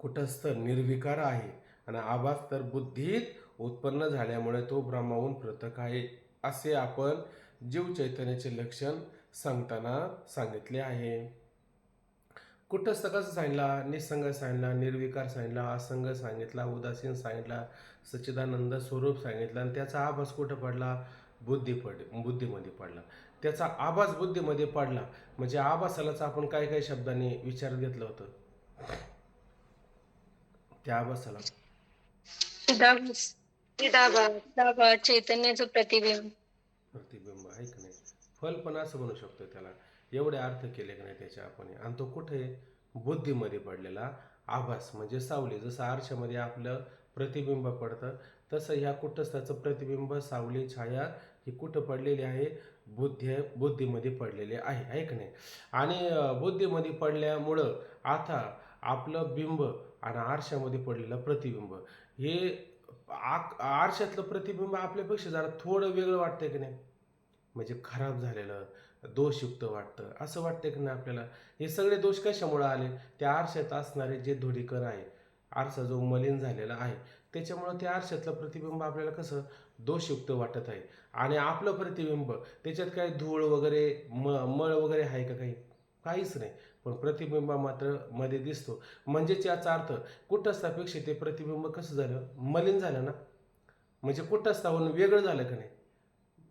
कुटस्थ निर्विकार आहे आणि आभास तर बुद्धीत उत्पन्न झाल्यामुळे तो ब्रह्माहून पृथक आहे असे आपण जीव चैतन्याचे लक्षण सांगताना सांगितले आहे. कुटस्थ कसं सांगितला? निसंग सांगितला, निर्विकार सांगितला, असंग सांगितला, उदासीन सांगितला, सच्चिदानंद स्वरूप सांगितलं आणि त्याचा आभास कुठं पडला? बुद्धीमध्ये पडला. त्याचा आभास बुद्धीमध्ये पडला म्हणजे आभासालाच आपण काय काय शब्दांनी विचारात घेतलं होतं? त्या आभासाला चिदाभास चिदाभास चैतन्याचं प्रतिबिंब. प्रतिबिंब आहे की नाही? फल पण असं म्हणू शकतो त्याला. एवढे अर्थ केले की नाही त्याचे आपण. आणि तो कुठे? बुद्धीमध्ये पडलेला आभास म्हणजे सावली. जसं आरशामध्ये आपलं प्रतिबिंब पडतं तसं ह्या कुटस्थाचं प्रतिबिंब, सावली, छाया ही कुठं पडलेली आहे? बुद्धीमध्ये पडलेले आहे की नाही? आणि बुद्धीमध्ये पडल्यामुळं आता आपलं बिंब आणि आरशामध्ये पडलेलं प्रतिबिंब हे आरशातलं प्रतिबिंब आपल्यापेक्षा जरा थोडं वेगळं वाटतंय की नाही? म्हणजे खराब झालेलं, दोषयुक्त वाटतं, असं वाटतं की नाही आपल्याला? हे सगळे दोष कशामुळे आले? त्या आरशात असणारे जे धुळीकण आहे, आरसा जो मलिन झालेला आहे त्याच्यामुळं त्या आरशातलं प्रतिबिंब आपल्याला कसं दोषयुक्त वाटत आहे. आणि आपलं प्रतिबिंब त्याच्यात काही धूळ वगैरे मळ वगैरे आहे का? काहीच नाही. पण प्रतिबिंब मात्र मध्ये दिसतो. म्हणजेच याचा अर्थ कुटस्थापेक्षा ते प्रतिबिंब कसं झालं? मलिन झालं ना. म्हणजे कुटस्थाहून वेगळं झालं का नाही?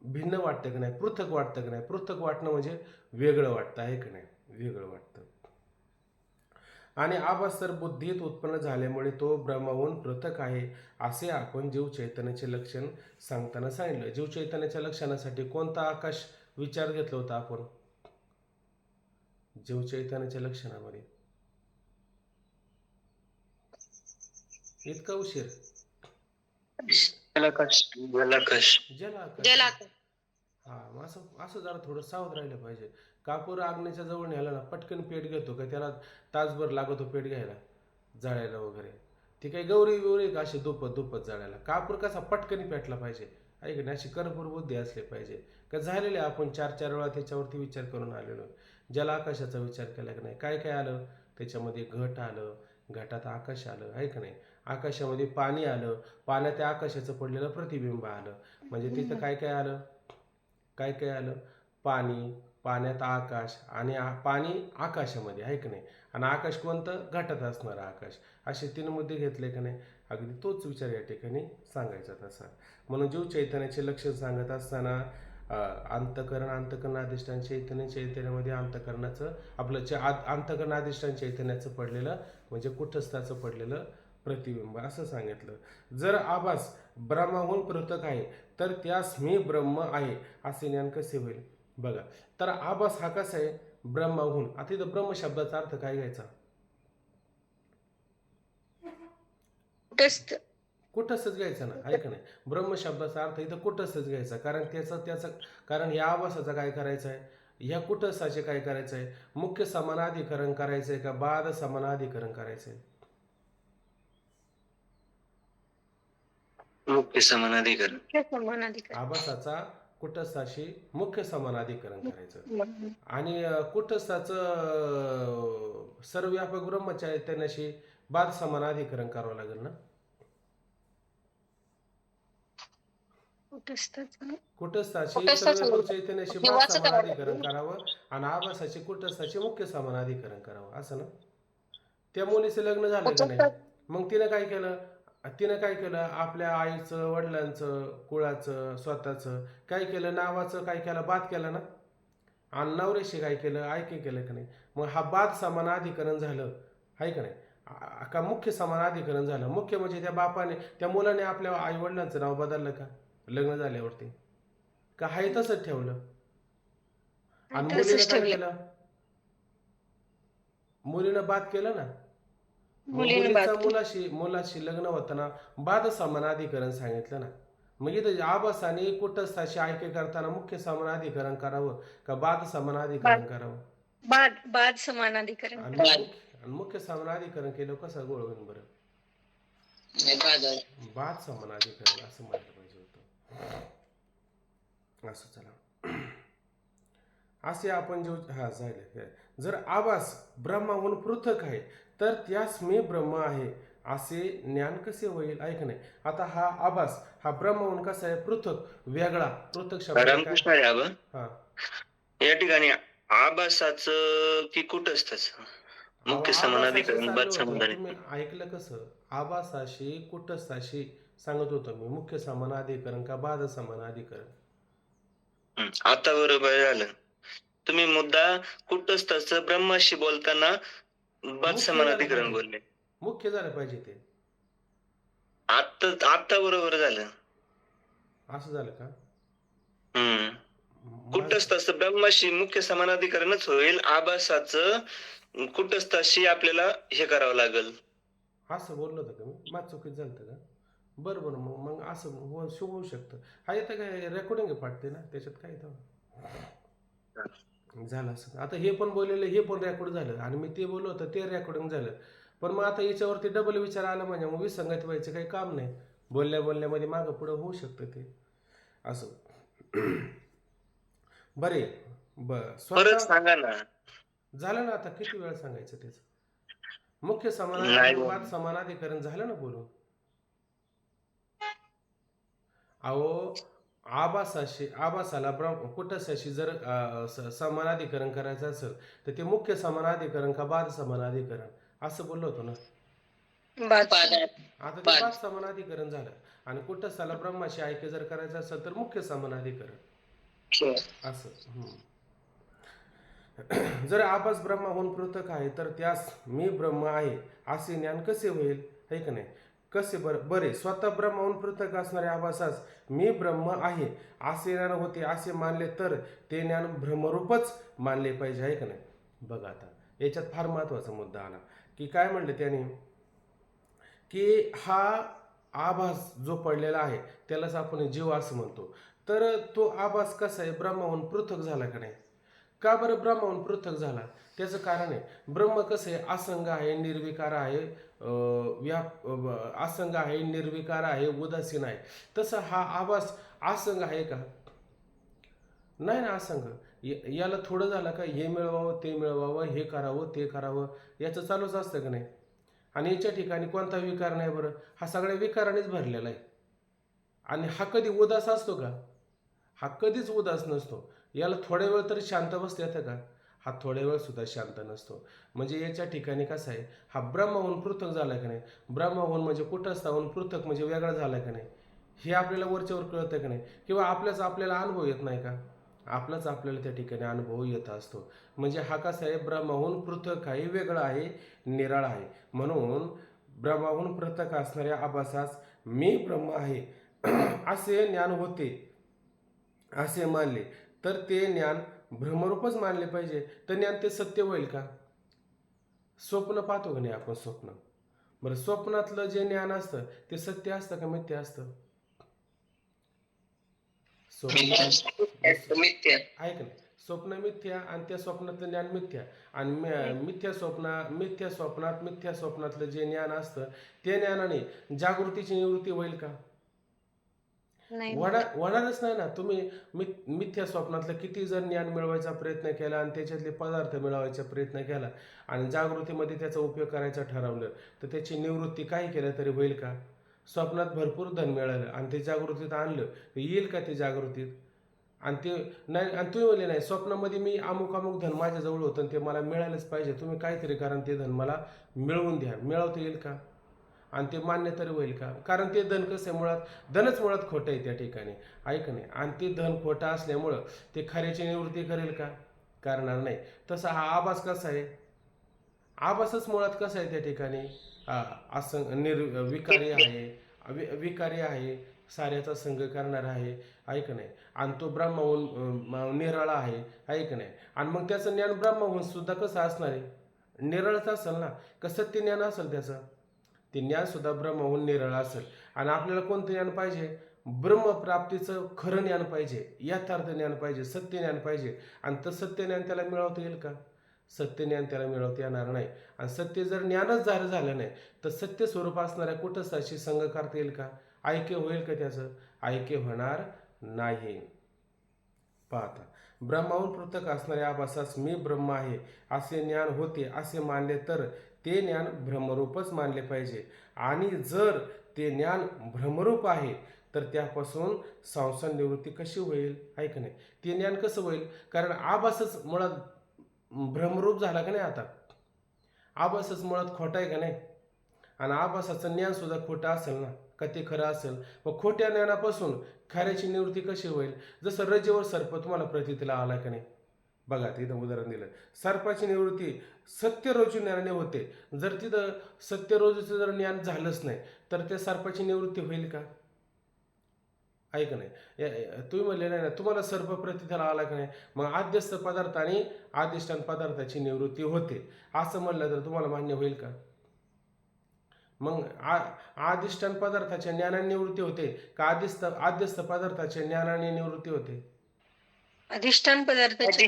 भिन्न वाटतं की नाही? पृथक वाटतं की नाही? पृथक वाटणं म्हणजे वेगळं वाटतं आहे की नाही? वेगळं वाटतं. आणि आभास तर बुद्धीत उत्पन्न झाल्यामुळे तो ब्रह्माहून पृथक आहे असे आपण जीव चैतन्याचे लक्षण सांगताना सांगितलं. जीव चैतन्याच्या लक्षणासाठी कोणता आकाश विचार घेतला होता आपण जीव चैतन्याच्या लक्षणामध्ये? इतका उशीर? जलाकाश. जलाकाश. हा, मग असं असं जरा थोडं सावध राहिलं पाहिजे. कापूर आग्नेच्या जवळ न्यायला ना पटकन पेट घेतो का? त्याला तासभर लागतो पेट घ्यायला, जाळायला वगैरे. ती काही गौरी का अशी दुपत जाळायला? कापूर कसा पटकन पेटला पाहिजे आहे की नाही? अशी कर्पूर बुद्धी असली पाहिजे का? झालेले आपण 4-4 वेळा त्याच्यावरती विचार करून आलेलो. ज्याला आकाशाचा विचार केला की नाही? काय काय आलं त्याच्यामध्ये? घट आलं, घटात आकाश आलं आहे का नाही? आकाशामध्ये पाणी आलं, पाण्यात त्या आकाशाचं पडलेलं प्रतिबिंब आलं. म्हणजे तिथं काय काय आलं? काय काय आलं? पाणी, पाण्यात आकाश आणि पाणी आकाशामध्ये आहे की नाही? आणि आकाश कोणतं? घटात असणारं आकाश. असे 3 मुद्दे घेतले का नाही? अगदी तोच विचार या ठिकाणी सांगायचा तसा. म्हणून जीव चैतन्याचे लक्षण सांगत असताना अंतकरण अधिष्ठान चैतन्यामध्ये अंतकरणाचं आपलं अंतकरण अधिष्ठान चैतन्याचं पडलेलं म्हणजे कुटस्थाचं पडलेलं प्रतिबिंब असं सांगितलं. जर आभास ब्रह्माहून पृथक आहे तर त्यास मी ब्रह्म आहे असे ज्ञान कसे होईल? बघा, तर आभास हा कसा आहे? ब्रह्माहून. आता इथं ब्रह्म शब्दाचा अर्थ काय घ्यायचा? कुटस्थ. कुटस्थच घ्यायचा ना, आहे का नाही? ब्रह्म शब्दाचा अर्थ इथं कुटस्थच घ्यायचा. कारण त्याचं कारण या आभासाचं काय करायचं आहे? ह्या कुटस्थाचे काय करायचं आहे? मुख्य समानाधिकरण करायचं आहे का बाध समानाधिकरण करायचं आहे? मुख्य समानाधिकरण. समानाधिकार. आभासाचा कुटस्थाशी मुख्य समानाधिकरण करायचं आणि कुटस्थाचं सर्वव्यापक ब्रह्मचैतन्याशी बाध समानाधिकरण करावं लागेल ना. कुटस्थाची सर्वव्यापक चैतन्याशी बाध जीवाचं समानाधिकरण करावं. करावं आणि आभासाची कुटस्थाची मुख्य समानाधिकरण करावं असं ना. त्या मुलीचं लग्न झालं का नाही? मग तिनं काय केलं? आपल्या आईचं, वडिलांचं, कुळाचं, स्वतःचं काय केलं? नावाचं काय केलं? बाध केला ना. आणि नवऱ्याशी काय केलं? ऐके केलं का नाही? मग हा बाध समानाधिकरण झालं आहे का नाही? का मुख्य समानाधिकरण झालं? मुख्य म्हणजे त्या बापाने, त्या मुलाने आपल्या आई वडिलांचं नाव बदललं का लग्न झाल्यावरती? का हाय तसंच ठेवलं? आणि तसंच मुलीनं काय ठेवलं. केलं? मुलीनं बाद केलं ना. मग मुलीनं मुलीचं बात केली. मुलाशी लग्न होताना बाद समानाधिकरण सांगितलं ना. मग इथं आभास आणि कुटस्थाशी ऐक्य करताना मुख्य समानाधिकरण करावं का बाद बाद समानाधिकरण करावं? बाद समानाधिकरण आणि करा. मुख्य समानाधिकरण केलं कसं गोळ होईल बरं? बाद समानाधिकरण असं म्हणायला पाहिजे होतं. असं चला. असे आपण जो हा झाले. जर आभास ब्रह्माहून पृथक आहे तर त्यास मी ब्रह्म आहे असे ज्ञान कसे होईल? ऐक नाही. आता हा आभास हा ब्रह्माहून कसा आहे? पृथक, वेगळा. पृथक शब्द काय? रामकृष्ण हरी आबा हा या ठिकाणी आभासाचं की कुटस्थाचं अहो, मुख्य आभासाशी समानाधिकरण बाद चाललं होतं. तुम्ही समानाधिकरण ऐकलं कसं? आभासाशी कुटस्थाशी सांगत होतो मी. मुख्य समानाधिकरण का बाद समानाधिकरण? आता बरोबर झालं. तुम्ही मुद्दा कुटस्थाचं ब्रह्माशी बोलताना बाद मुख्य झालं समानाधिकरण पाहिजे. बोलले. मुख्य झालं पाहिजे ते. आता बरोबर झालं. असं झालं का? माझं कुटस्थाचं ब्रह्माशी मुख्य समानाधिकरणच होईल. आभासाचं कुटस्थाशी आपल्याला हे करावं लागेल. असं बोललो होतं का मी? माझं चुकीचं झालं होतं का? बरं बरं मग मग असं शुभ होऊ शकतं. हा येतं काय रेकॉर्डिंग पाठते ना त्याच्यात काय येतं झालं असं. आता हे पण बोललेलं हे पण रेकॉर्ड झालं आणि मी ते बोललो होतं ते रेकॉर्डिंग झालं. पण मग आता याच्यावरती डबल विचार आला म्हणजे मग विसंगत व्हायचं काही काम नाही. बोलण्यामध्ये मागं पुढं होऊ शकतं ते असं. बरे परत स्वतः सांगा ना. झालं ना. आता किती वेळ सांगायचं त्याचं? मुख्य नाही समानाधिकरण बाद बोलणार. समानाधिकरण झालं ना बोलून. अहो, आभासाला कुटस्थाशी जर समानाधिकरण करायचं असेल तर ते मुख्य समानाधिकरण का बाद समानाधिकरण असं बोललो होतो ना. बाद आता ते बाद समानाधिकरण झालं आणि कुटस्थाला ब्रह्माशी ऐक्य जर करायचं असेल तर मुख्य समानाधिकरण असं. जर आभास ब्रह्माहून पृथक आहे तर त्यास मी ब्रह्म आहे असे ज्ञान कसे होईल? है का नाही? कसे बरे स्वतः ब्रह्माहून पृथक असणाऱ्या आभासास मी ब्रह्म आहे असे ज्ञान होते असे मानले तर ते ज्ञान ब्रह्मरूपच मानले पाहिजे. आहे का नाही? बघा आता याच्यात फार महत्वाचा मुद्दा आला की काय म्हणले त्याने की हा आभास जो पडलेला आहे त्यालाच आपण जीव असं म्हणतो. तर तो आभास कसा आहे? ब्रह्माहून पृथक झाला का नाही? का बरं ब्रह्माहून पृथक झाला? त्याचं कारण आहे ब्रह्म कसं आहे? असंग आहे, निर्विकार आहे, असंग आहे, निर्विकार आहे, उदासीन आहे. तसं हा आभास असंग आहे का? नाही ना असंग. याला थोडं झालं का हे मिळवावं ते मिळवावं, हे करावं ते करावं याचं चालूच असतं का नाही? आणि याच्या ठिकाणी कोणता विकार नाही बरं? हा सगळ्या विकारानेच भरलेला आहे. आणि हा कधी उदास असतो का? हा कधीच उदास नसतो. याला थोड्या वेळ तरी शांत बसता येतं का? हा थोड्या वेळ सुद्धा शांत नसतो. म्हणजे याच्या ठिकाणी कसं आहे? हा ब्रह्माहून पृथक झाला का नाही? ब्रह्माहून म्हणजे कुटस्थाहून पृथक म्हणजे वेगळा झाला का नाही? हे आपल्याला वरच्यावर कळतं का नाही? किंवा आपल्याला अनुभव येत नाही का? आपल्याला त्या ठिकाणी अनुभव येत असतो. म्हणजे हा कसा आहे? ब्रह्माहून पृथक आहे, वेगळा आहे, निराळा आहे. म्हणून ब्रह्माहून पृथक असणाऱ्या आभासास मी ब्रह्म आहे असे ज्ञान होते असे मानले तर ते ज्ञान भ्रमरूपच मानले पाहिजे. तर ज्ञान ते सत्य होईल का? स्वप्न पाहतो का नाही आपण स्वप्न? बरं स्वप्नातलं जे ज्ञान असतं ते सत्य असतं का मिथ्या असतं? स्वप्न ऐक नाही. स्वप्न मिथ्या आणि त्या स्वप्नातलं ज्ञान मिथ्या आणि मिथ्या स्वप्नातलं जे ज्ञान असतं ते ज्ञानाने जागृतीची निवृत्ती होईल का? नाही होणारच नाही ना. तुम्ही मिथ्या स्वप्नातलं किती जर ज्ञान मिळवायचा प्रयत्न केला आणि त्याच्यातले पदार्थ मिळवायचा प्रयत्न केला आणि जागृतीमध्ये त्याचा उपयोग करायचा ठरवलं तर त्याची निवृत्ती काही केलं तरी होईल का? स्वप्नात भरपूर धन मिळालं आणि ते जागृतीत आणलं तर येईल का ते जागृतीत? आणि ते नाही आणि तुम्ही म्हणले नाही स्वप्नामध्ये मी अमुक धन माझ्याजवळ होतं आणि ते मला मिळालंच पाहिजे. तुम्ही काहीतरी करा ते धन मला मिळवून द्या. मिळवता येईल का? आणि ते मान्य तरी होईल का? कारण ते धन कसं आहे धनच मुळात खोटं आहे त्या ठिकाणी. ऐक नाही. आणि ते धन खोटं असल्यामुळं ते खऱ्याची निवृत्ती करेल का? करणार नाही. तसा हा आभास कसा आहे? आभासच मुळात कसा आहे त्या ठिकाणी? विकारी आहे, विकारी आहे, साऱ्याचा संघ करणारा आहे, आहे का नाही? आणि तो ब्रह्माहून निराळा आहे का नाही? आणि मग त्याचं ज्ञान ब्रह्माहून सुद्धा कसं असणार आहे? निराळच असेल ना, का सत्य ज्ञान असेल त्याचं? ते ज्ञान सुद्धा ब्रह्माहून निराळं असेल. आणि आपल्याला कोणतं ज्ञान पाहिजे? ब्रह्मप्राप्तीचं खरं ज्ञान पाहिजे, यथार्थ ज्ञान पाहिजे, सत्य ज्ञान पाहिजे. आणि तर सत्य ज्ञान त्याला मिळवता येईल का? सत्य ज्ञान त्याला मिळवता येणार नाही. आणि सत्य जर ज्ञानच झालं नाही, तर सत्य स्वरूप असणाऱ्या कुटस्थाशी संग करता येईल का? ऐक्य होईल का त्याचं? ऐक्य होणार नाही. पाहता, ब्रह्माहून पृथक असणाऱ्या आभासास मी ब्रह्म आहे असे ज्ञान होते असे मानले तर ते ज्ञान भ्रमरूपच मानले पाहिजे. आणि जर ते ज्ञान भ्रमरूप आहे तर त्यापासून संसार निवृत्ती कशी होईल? आहे का नाही? ते ज्ञान कसं होईल? कारण आभासच मुळात भ्रमरूप झाला का नाही? आता आभासच मुळात खोटा आहे का नाही? आणि आभासाचं ज्ञान सुद्धा खोटं असेल ना, का ते खरं असेल? मग खोट्या ज्ञानापासून खऱ्याची निवृत्ती कशी होईल? जसं रजेवर सर्प तुम्हाला प्रतीतीला आला का नाही? बघा तिथं उदाहरण दिलं, सर्पाची निवृत्ती सत्य रोजू ज्ञानाने होते. जर तिथं सत्य रोजूचं जर ज्ञान झालंच नाही तर त्या सर्पाची निवृत्ती होईल का? आहे का नाही? तुम्ही म्हणले नाही ना, तुम्हाला सर्प प्रतीतीला आला का नाही? मग आद्यस्थ पदार्थ आणि आदिष्टान पदार्थाची निवृत्ती होते असं म्हणलं तर तुम्हाला मान्य होईल का? मग आदिष्टान पदार्थाच्या ज्ञानाने निवृत्ती होते का आद्यस्थ पदार्थाच्या ज्ञानाने निवृत्ती होते? अधिष्ठान पदार्थाचे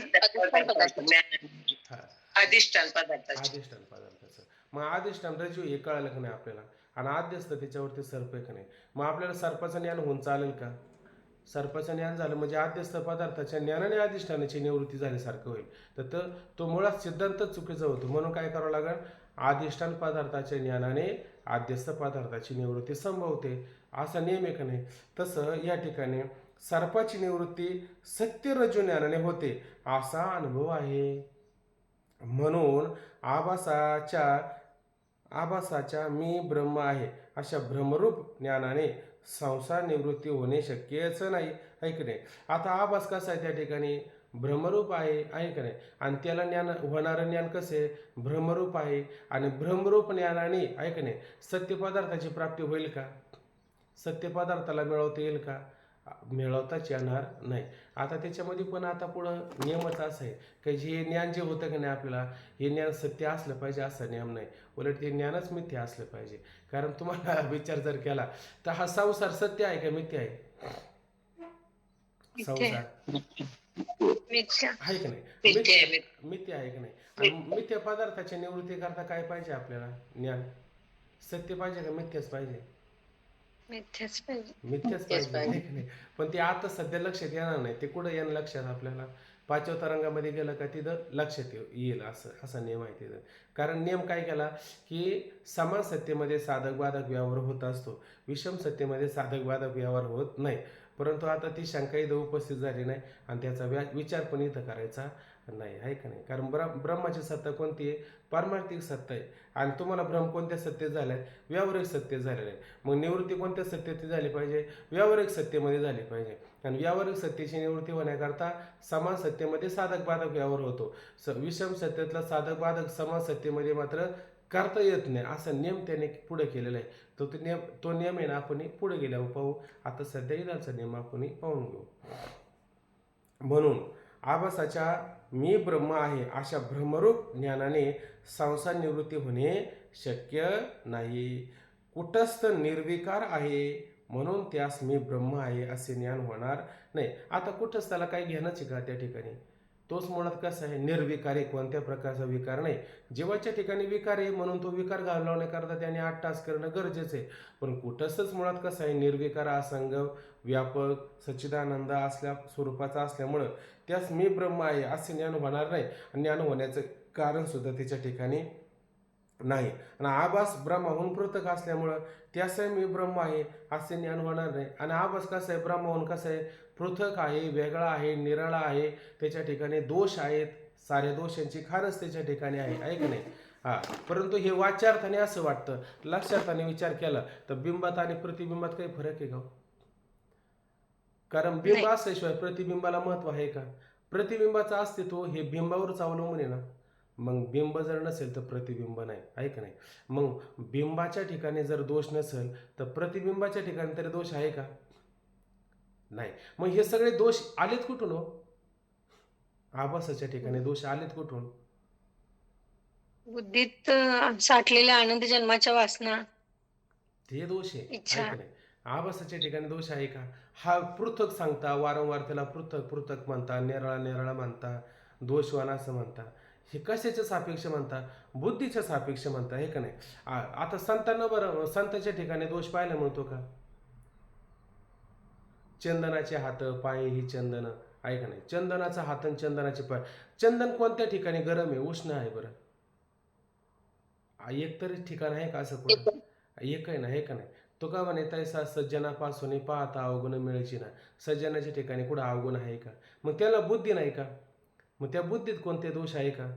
हा, अधिष्ठान पदार्थाची. अधिष्ठान पदार्थाचं. मग अधिष्ठान रज्जू हे कळालं का नाही आपल्याला? आणि आद्यस्थ त्याच्यावरती सर्प आहे का नाही? मग आपल्याला सर्पाचं ज्ञान होऊन चालेल का? सर्पाचं ज्ञान झालं म्हणजे आद्यस्थ पदार्थाच्या ज्ञानाने अधिष्ठानाची निवृत्ती झाल्यासारखं होईल. तर तो मुळात सिद्धांतच चुकीचा होतो. म्हणून काय करावं लागेल? अधिष्ठान पदार्थाच्या ज्ञानाने आद्यस्थ पदार्थाची निवृत्ती संभवते असा नियम आहे का नाही? तसं या ठिकाणी सर्पाची निवृत्ती सत्य रज्जू ज्ञानाने होते असा अनुभव आहे. म्हणून आभासाच्या मी ब्रह्म आहे अशा भ्रमरूप ज्ञानाने संसार निवृत्ती होणे शक्यच नाही, आहे की नाही? आता आभास कसा आहे? त्या ठिकाणी भ्रमरूप आहे का नाही? आणि त्याला ज्ञान होणारं ज्ञान कसं आहे? भ्रमरूप आहे. आणि भ्रमरूप ज्ञानाने, आहे का नाही, सत्य पदार्थाची प्राप्ती होईल का? सत्य पदार्थाला मिळवता येईल का? मिळवताच येणार नाही. आता त्याच्यामध्ये पण आता पुढं नियमच असा आहे की हे ज्ञान जे होतं की नाही आपल्याला, हे ज्ञान सत्य असलं पाहिजे असा नियम नाही. उलट ते ज्ञानच मिथ्या असलं पाहिजे. कारण तुम्हाला विचार जर केला तर हा संसार सत्य आहे का मिथ्या आहे? संसार मिथ्या. आहे का नाही? मिथ्या आहे का नाही? आणि मिथ्या पदार्थाच्या निवृत्ती करता काय पाहिजे आपल्याला? ज्ञान. सत्य पाहिजे का मिथ्याच पाहिजे? मिथ्याच पाहिजे. मिथ्याच पाहिजे, आहे की नाही? पण ते आता सध्या लक्षात येणार नाही. ते कुठं येणं लक्षात आपल्याला? 5व्या तरंगामध्ये गेलं का तिथं लक्षात येईल असा नियम आहे तिथं. कारण नियम काय केला की समान सत्तेमध्ये साधक बाधक व्यवहार होत असतो, विषम सत्तेमध्ये साधक बाधक व्यवहार होत नाही. परंतु आता ती शंका इथं उपस्थित झाली नाही आणि त्याचा विचार पण इथं करायचा नाही, आहे का नाही? कारण ब्रह्माची सत्ता कोणती आहे? पारमार्थिक सत्ता आहे. आणि तुम्हाला भ्रम कोणत्या सत्तेत झालाय? व्यावहारिक सत्तेत झालेला आहे. मग निवृत्ती कोणत्या सत्तेत झाली पाहिजे? व्यावहारिक सत्तेमध्ये झाली पाहिजे. आणि व्यावहारिक सत्तेची निवृत्ती होण्याकरता समान सत्तेमध्ये साधक बाधक व्यवहार होतो. विषम सत्तेतला साधक बाधक समान सत्तेमध्ये मात्र करता येत नाही असा नियम त्याने पुढे केलेला आहे. तो नियम आहे ना, आपण पुढे गेल्यावर पाहू. आता सध्या इदाचा नियम आपण पाहून घेऊ. म्हणून आभासाच्या मी ब्रह्म आहे अशा भ्रमरूप ज्ञानाने संसार निवृत्ती होणे शक्य नाही. कुटस्थ निर्विकार आहे म्हणून त्यास मी ब्रह्म आहे असे ज्ञान होणार नाही. आता कुटस्थाला काही घेणंच आहे का त्या ठिकाणी? तोच मुळात कसा आहे? निर्विकार आहे, कोणत्या प्रकारचा विकार नाही. जीवाच्या ठिकाणी विकार आहे म्हणून तो विकार घालवण्याकरता त्याने 8 तास करणं गरजेचं आहे. पण कुटस्थच मुळात कसं आहे? निर्विकार, असंग, व्यापक, सच्चिदानंद असल्या स्वरूपाचा असल्यामुळं त्यास मी ब्रह्म आहे असे ज्ञान होणार नाही. ज्ञान होण्याचं कारण सुद्धा त्याच्या ठिकाणी नाही. आणि आभास ब्रह्माहून पृथक असल्यामुळं त्यासही मी ब्रह्म आहे असे ज्ञान होणार नाही. आणि आभास कसं आहे? ब्रह्माहून कसं आहे? पृथक आहे, वेगळा आहे, निराळा आहे. त्याच्या ठिकाणी दोष आहेत, साऱ्या दोषांची खारच त्याच्या ठिकाणी आहे का नाही? परंतु हे वाच्यार्थाने असं वाटतं. लक्षार्थाने विचार केला तर बिंबात आणि प्रतिबिंबात काही फरक आहे का? कारण बिंब असल्याशिवाय प्रतिबिंबाला महत्व आहे का? प्रतिबिंबाचं अस्तित्व हे बिंबावरच अवलंबून आहे ना. मग बिंब जर नसेल तर प्रतिबिंब नाही, आहे का नाही? मग बिंबाच्या ठिकाणी जर दोष नसेल तर प्रतिबिंबाच्या ठिकाणी तरी दोष आहे का? नाही. मग हे सगळे दोष आलेत कुठून हो? आभासाच्या ठिकाणी दोष आलेत कुठून? बुद्धीत साठलेल्या आनंद जन्माच्या वासना, ते दोष आहे इच्छा. की नाही? आभासाच्या ठिकाणी दोष आहे का? हा पृथक सांगता, वारंवार त्याला पृथक पृथक म्हणता, निराळा निराळा म्हणता, दोषवान असं म्हणता. हे कशाच्या सापेक्ष म्हणता? बुद्धीच्या सापेक्ष म्हणता, हे का नाही? आता संतांना बरं, संतांच्या ठिकाणी दोष पाहायला मिळतो का? चंदनाचे हात पाय ही चंदन आहे का नाही? चंदनाचा हात आणि चंदनाचे पाय. चंदन कोणत्या ठिकाणी गरम आहे, उष्ण आहे बरं? एक तरी ठिकाण आहे का असं कुठं? एक आहे ना, हे का नाही? तो का म्हणे तैसा सज्जनापासून पाहता अवगुण मिळायची ना. सज्जनाच्या ठिकाणी कुठं अवगुण आहे का? मग त्याला बुद्धी नाही का? मग त्या बुद्धीत कोणते दोष आहे का?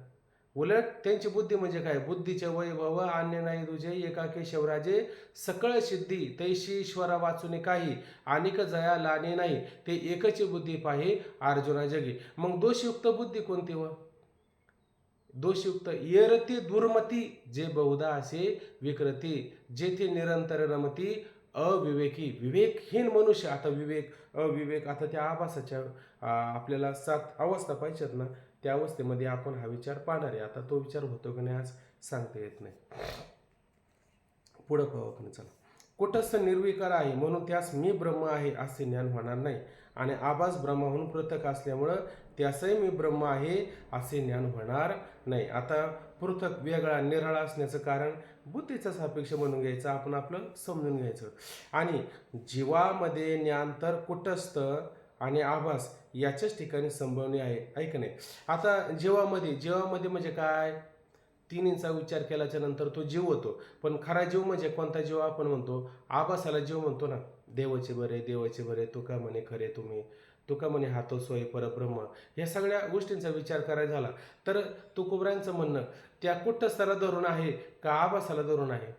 उलट त्यांची बुद्धी म्हणजे काय? बुद्धीचे वैभव अन्य नाही तुझे एका केशवराजे सकळ सिद्धी तैशी ईश्वरा वाचून काही अनेक जया लाने नाही ते एकची बुद्धी पाहे अर्जुना जगी. मग दोषयुक्त बुद्धी कोणती व? दोषयुक्त येरती दुर्मती जे बहुधा असे विकृती जेथे निरंतर रमती अविवेकी. विवेकहीन मनुष्य. आता विवेक अविवेक, आता त्या आभासाच्या आपल्याला 7 अवस्था पाहिजेत ना, त्या अवस्थेमध्ये आपण हा विचार पाहणार आहे. आता तो विचार होतो की नाही आज सांगता येत नाही. पुढं पाहू आपण. चला. कुटस्थ निर्विकार आहे म्हणून त्यास मी ब्रह्म आहे असे ज्ञान होणार नाही, आणि आभास ब्रह्माहून पृथक असल्यामुळं त्यासही मी ब्रह्म आहे असे ज्ञान होणार नाही. आता पृथक वेगळा निराळा असण्याचं कारण बुद्धीचा सापेक्ष म्हणून घ्यायचं, आपण आपलं समजून घ्यायचं. आणि जीवामध्ये ज्ञान तर कुटस्थ आणि आभास याच्याच ठिकाणी संभवनीय आहे, ऐक नाही? आता जीवामध्ये म्हणजे काय? तिन्हींचा विचार केल्याच्या नंतर तो जीव होतो. पण खरा जीव म्हणजे कोणता जीव आपण म्हणतो? आभासाला जीव म्हणतो ना. देवाचे बरे तो का म्हणे खरे तुम्ही, तो का म्हणे हातो सोय परब्रह्म. या सगळ्या गोष्टींचा विचार करायचा झाला तर तुकोबरायांचं म्हणणं त्या कुठस्थाला धरून आहे का आभासाला धरून आहे?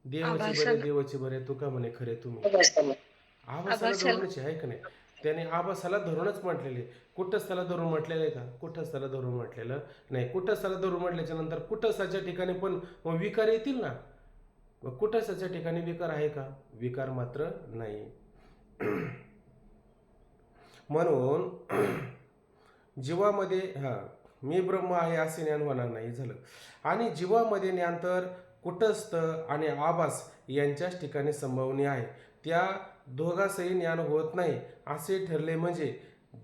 देवाचे बरे तो का म्हणे खरे तुम्ही. आभासाला धरूनच आहे का नाही? त्याने आभासाला धरूनच म्हटलेले. कुटस्थाला धरून म्हटलेलं आहे का? कुटस्थाला धरून म्हटलेलं नाही. कुटस्थाला धरून म्हटल्याच्या नंतर कुटस्थाच्या ठिकाणी पण विकार येतील ना. कुटस्थाच्या ठिकाणी विकार आहे का? विकार मात्र नाही. म्हणून जीवामध्ये मी ब्रह्म आहे असे ज्ञान होणार नाही झालं. आणि जीवामध्ये ज्ञान तर कुटस्थ आणि आभास यांच्याच ठिकाणी संभवनीय आहे. त्या दोघांसही ज्ञान होत नाही असे ठरले म्हणजे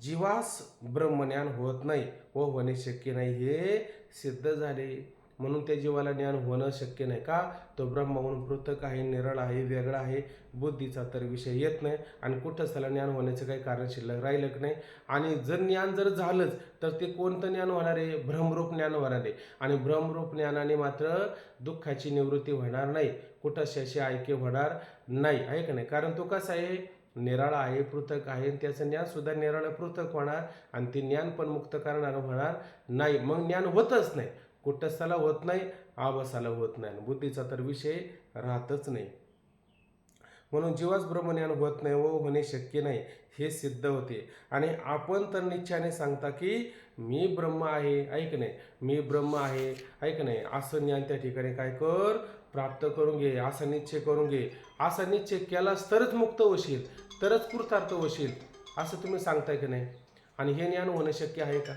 जीवास ब्रह्मज्ञान होत नाही व होणे शक्य नाही हे सिद्ध झाले. म्हणून त्या जीवाला ज्ञान होणं शक्य नाही का? तो ब्रह्म म्हणून पृथक आहे, निराळ आहे, वेगळा आहे. बुद्धीचा तर विषय येत नाही आणि कुठंच ज्ञान होण्याचं काही कारण शिल्लक राहिलं नाही. आणि जर ज्ञान जर झालंच तर ते कोणतं ज्ञान होणार आहे? भ्रमरूप ज्ञान होणार आहे. आणि भ्रमरूप ज्ञानाने मात्र दुःखाची निवृत्ती होणार नाही, कुठंशाशी ऐक्य होणार नाही, आहे का नाही? कारण तो कसा आहे? निराळा आहे, पृथक आहे. त्याचं ज्ञान सुद्धा निराळं पृथक होणार आणि ते ज्ञान पण मुक्त करणार होणार नाही. मग ज्ञान होतच नाही. कुटस्थाला होत नाही, आभासाला होत नाही, बुद्धीचा तर विषय राहतच नाही. म्हणून जीवास ब्रह्मज्ञान होत नाही व होणे शक्य नाही हे सिद्ध होते. आणि आपण तर निश्चयाने सांगता की मी ब्रह्म आहे, ऐक नाही, मी ब्रह्म आहे, ऐक नाही, असं ज्ञान त्या ठिकाणी काय कर? प्राप्त करून घे. असा निश्चय करून घे. असा निश्चय केलास तरच मुक्त होशील, तरच कृतार्थ होशील असं तुम्ही सांगताय की नाही? आणि हे ज्ञान होणं शक्य आहे का?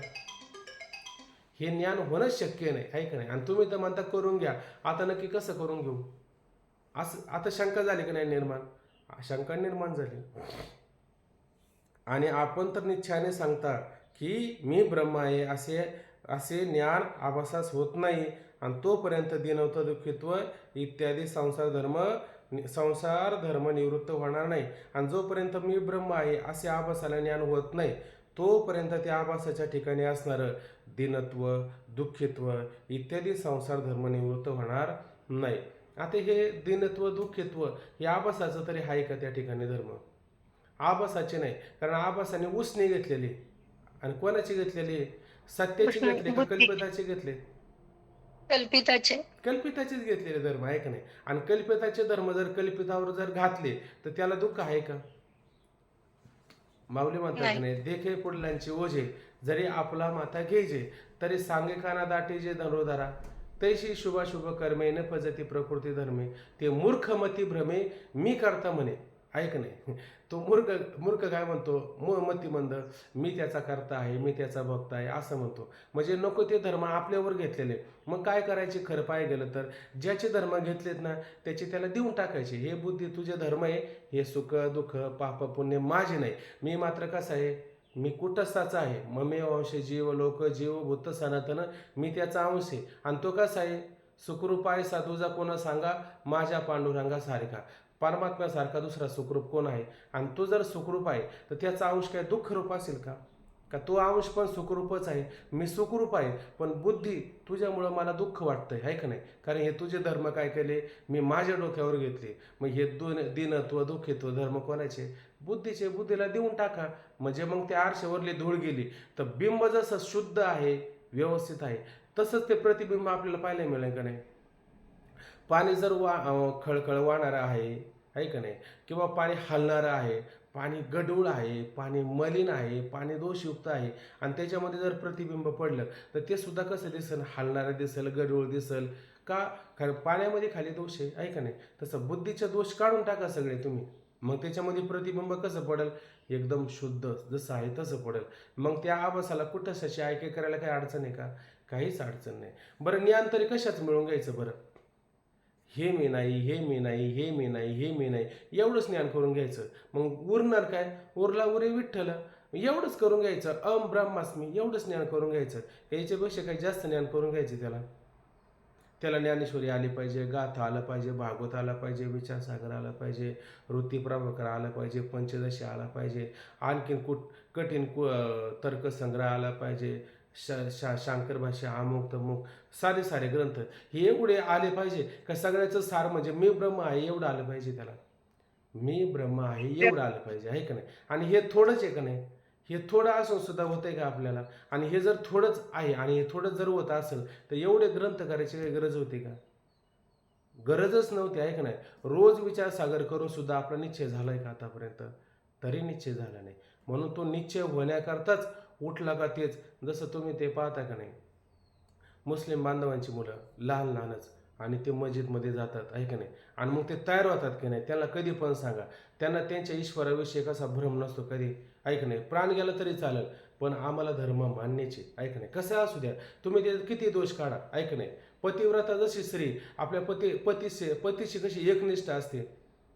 हे ज्ञान होणंच शक्य नाही, आहे का नाही? आणि तुम्ही तर म्हणता करून घ्या. आता नक्की कसं करून घेऊ? असं आता शंका झाली की नाही निर्माण? शंका निर्माण झाली. आणि आपण तर निश्चयाने सांगता की मी ब्रह्म आहे असे ज्ञान आभासास होत नाही. आणि तोपर्यंत दिनवत दुःखित्व इत्यादी संसार धर्म निवृत्त होणार नाही. आणि जोपर्यंत मी ब्रह्म आहे असे आभासाला ज्ञान होत नाही तोपर्यंत त्या आभासाच्या ठिकाणी असणारं दिनत्व दुःखित्व इत्यादी संसार धर्म निवृत्त होणार नाही. आता हे दिनत्व दुःखित्व हे आभासाचं तरी आहे का त्या ठिकाणी धर्म? आभासाचे नाही. कारण आभासाने उसने घेतलेली. आणि कोणाची घेतलेली? सत्याची घेतली का कल्पिताची घेतले? कल्पिताचेच घेतलेले धर्म, आहे का नाही? आणि कल्पिताचे धर्म जर कल्पितावर जर घातले तर त्याला दुःख आहे का? माऊली म्हणतात नाही, देखे पुढल्यांचे ओझे जरी आपला माता घ्यायचे तरी सांगे काना दाटे जे धनुर्धरा तैशी शुभाशुभ कर्मे न फजती प्रकृती धर्मे ते मूर्खमती भ्रमे मी करता म्हणे. ऐक नाही. तो मूर्ख मूर्ख काय म्हणतो, मतिमंद, मी त्याचा करता आहे, मी त्याचा भक्त आहे असं म्हणतो. म्हणजे नको ते धर्म आपल्यावर घेतलेले. मग काय करायचे खरं पाहायला गेलं तर, ज्याचे धर्म घेतलेत ना त्याचे त्याला देऊन टाकायचे. हे बुद्धी तुझे धर्म आहे, हे सुख दुःख पाप पुण्य माझे नाही. मी मात्र कसं आहे, मी कुटस्थाचा आहे. ममे अंश जीव लोक जीव भूत सनातन, मी त्याचा अंश आहे. आणि तो कसा आहे, सुखरूप आहे साधूजा कोण सांगा, माझ्या पांडुरंगा सारखा. परमात्म्यासारखा दुसरा सुखरूप कोण आहे? आणि तो जर सुखरूप आहे तर त्याचा अंश काय दुःखरूप असेल का? का तो अंश पण सुखरूपच आहे. मी सुखरूप आहे, पण बुद्धी तुझ्यामुळं मला दुःख वाटतंय, आहे का नाही? कारण हे तुझे धर्म काय केले, मी माझ्या डोक्यावर घेतले. मग हे दिनत्व दुःखित्व धर्म कोणाचे? बुद्धीचे. बुद्धीला देऊन टाका. म्हणजे मग त्या आरशावरली धूळ गेली. तर बिंब जसं शुद्ध आहे, व्यवस्थित आहे, तसंच ते प्रतिबिंब आपल्याला पाहायला मिळेल का नाही? पाणी जर खळखळ वाहणारं आहे का नाही, किंवा पाणी हलणारं आहे, पाणी गढूळ आहे, पाणी मलिन आहे, पाणी दोषयुक्त आहे, आणि त्याच्यामध्ये जर प्रतिबिंब पडलं तर ते सुद्धा कसं दिसेल, हलणारं दिसेल, गढूळ दिसेल का? कारण पाण्यामध्ये खाली दोष आहे का नाही? तसं बुद्धीचे दोष काढून टाका सगळे तुम्ही. मग त्याच्यामध्ये प्रतिबिंब कसं पडेल, एकदम शुद्ध जसं आहे तसं पडेल. मग त्या आभासाला कुठं ऐके करायला काही अडचण आहे का? काहीच अडचण नाही. बरं, ज्ञान तरी कशाच मिळवून घ्यायचं बरं? हे मी नाही, हे मी नाही, हे मी नाही, हे मी नाही, एवढंच ज्ञान करून घ्यायचं. मग उरणार काय? उरला उरे विठ्ठल, एवढंच करून घ्यायचं. ब्रह्मास्मी एवढंच ज्ञान करून घ्यायचं. याच्यापेक्षा काही जास्त ज्ञान करून घ्यायचं. त्याला ज्ञानेश्वरी आली पाहिजे, गाथा आलं पाहिजे, भागवत आला पाहिजे, विचारसागर आला पाहिजे, वृत्ती प्रभाकर आला पाहिजे, पंचदशी आला पाहिजे, आणखीन कठीण तर्कसंग्रह आला पाहिजे, शांकर भाषा अमुक तमुक सारे ग्रंथ हे एवढे आले पाहिजे का? सगळ्याचं सार म्हणजे मी ब्रह्म आहे एवढं आलं पाहिजे त्याला. मी ब्रह्म आहे एवढं आलं पाहिजे, आहे का नाही? आणि हे थोडंच आहे का नाही? हे थोडं असून सुद्धा होतंय का आपल्याला? आणि हे जर थोडंच आहे आणि हे थोडंच जर होत असेल तर एवढे ग्रंथ करायची काही गरज होती का? गरजच नव्हती, आहे का नाही? रोज विचारसागर करून सुद्धा आपला निश्चय झालाय का आतापर्यंत? तरी निश्चय झाला नाही. म्हणून तो निश्चय होण्याकरताच उठला का तेच. जसं तुम्ही ते पाहता का नाही, मुस्लिम बांधवांची मुलं लहान लहानच आणि ते मस्जिदमध्ये जातात, आहे का नाही? आणि मग ते तयार होतात की नाही, त्यांना कधी पण सांगा, त्यांना त्यांच्या ईश्वराविषयी कसा भ्रम नसतो कधी, आहे का नाही? प्राण गेला तरी चालेल, पण आम्हाला धर्म मान्याचे, आहे का नाही? कसं असू द्या, तुम्ही ते किती दोष काढा, आहे का नाही? पतिव्रता जशी स्त्री आपल्या पतीशी कशी एकनिष्ठ असते,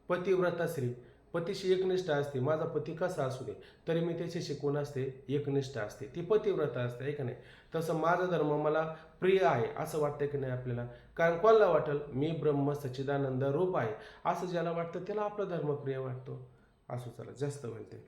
पतिव्रता स्त्री पतीशी एकनिष्ठ असते. माझा पती कसा असू दे तरी मी त्याच्याशी कोण असते, एकनिष्ठ असते, ती पतिव्रता असते, आहे का नाही? तसं माझा धर्म मला प्रिय आहे असं वाटतं की नाही आपल्याला? कारण कोणाला वाटेल, मी ब्रह्म सच्चिदानंद रूप आहे असं ज्याला वाटतं त्याला आपला धर्म प्रिय वाटतो. असं चला जास्त बोलते.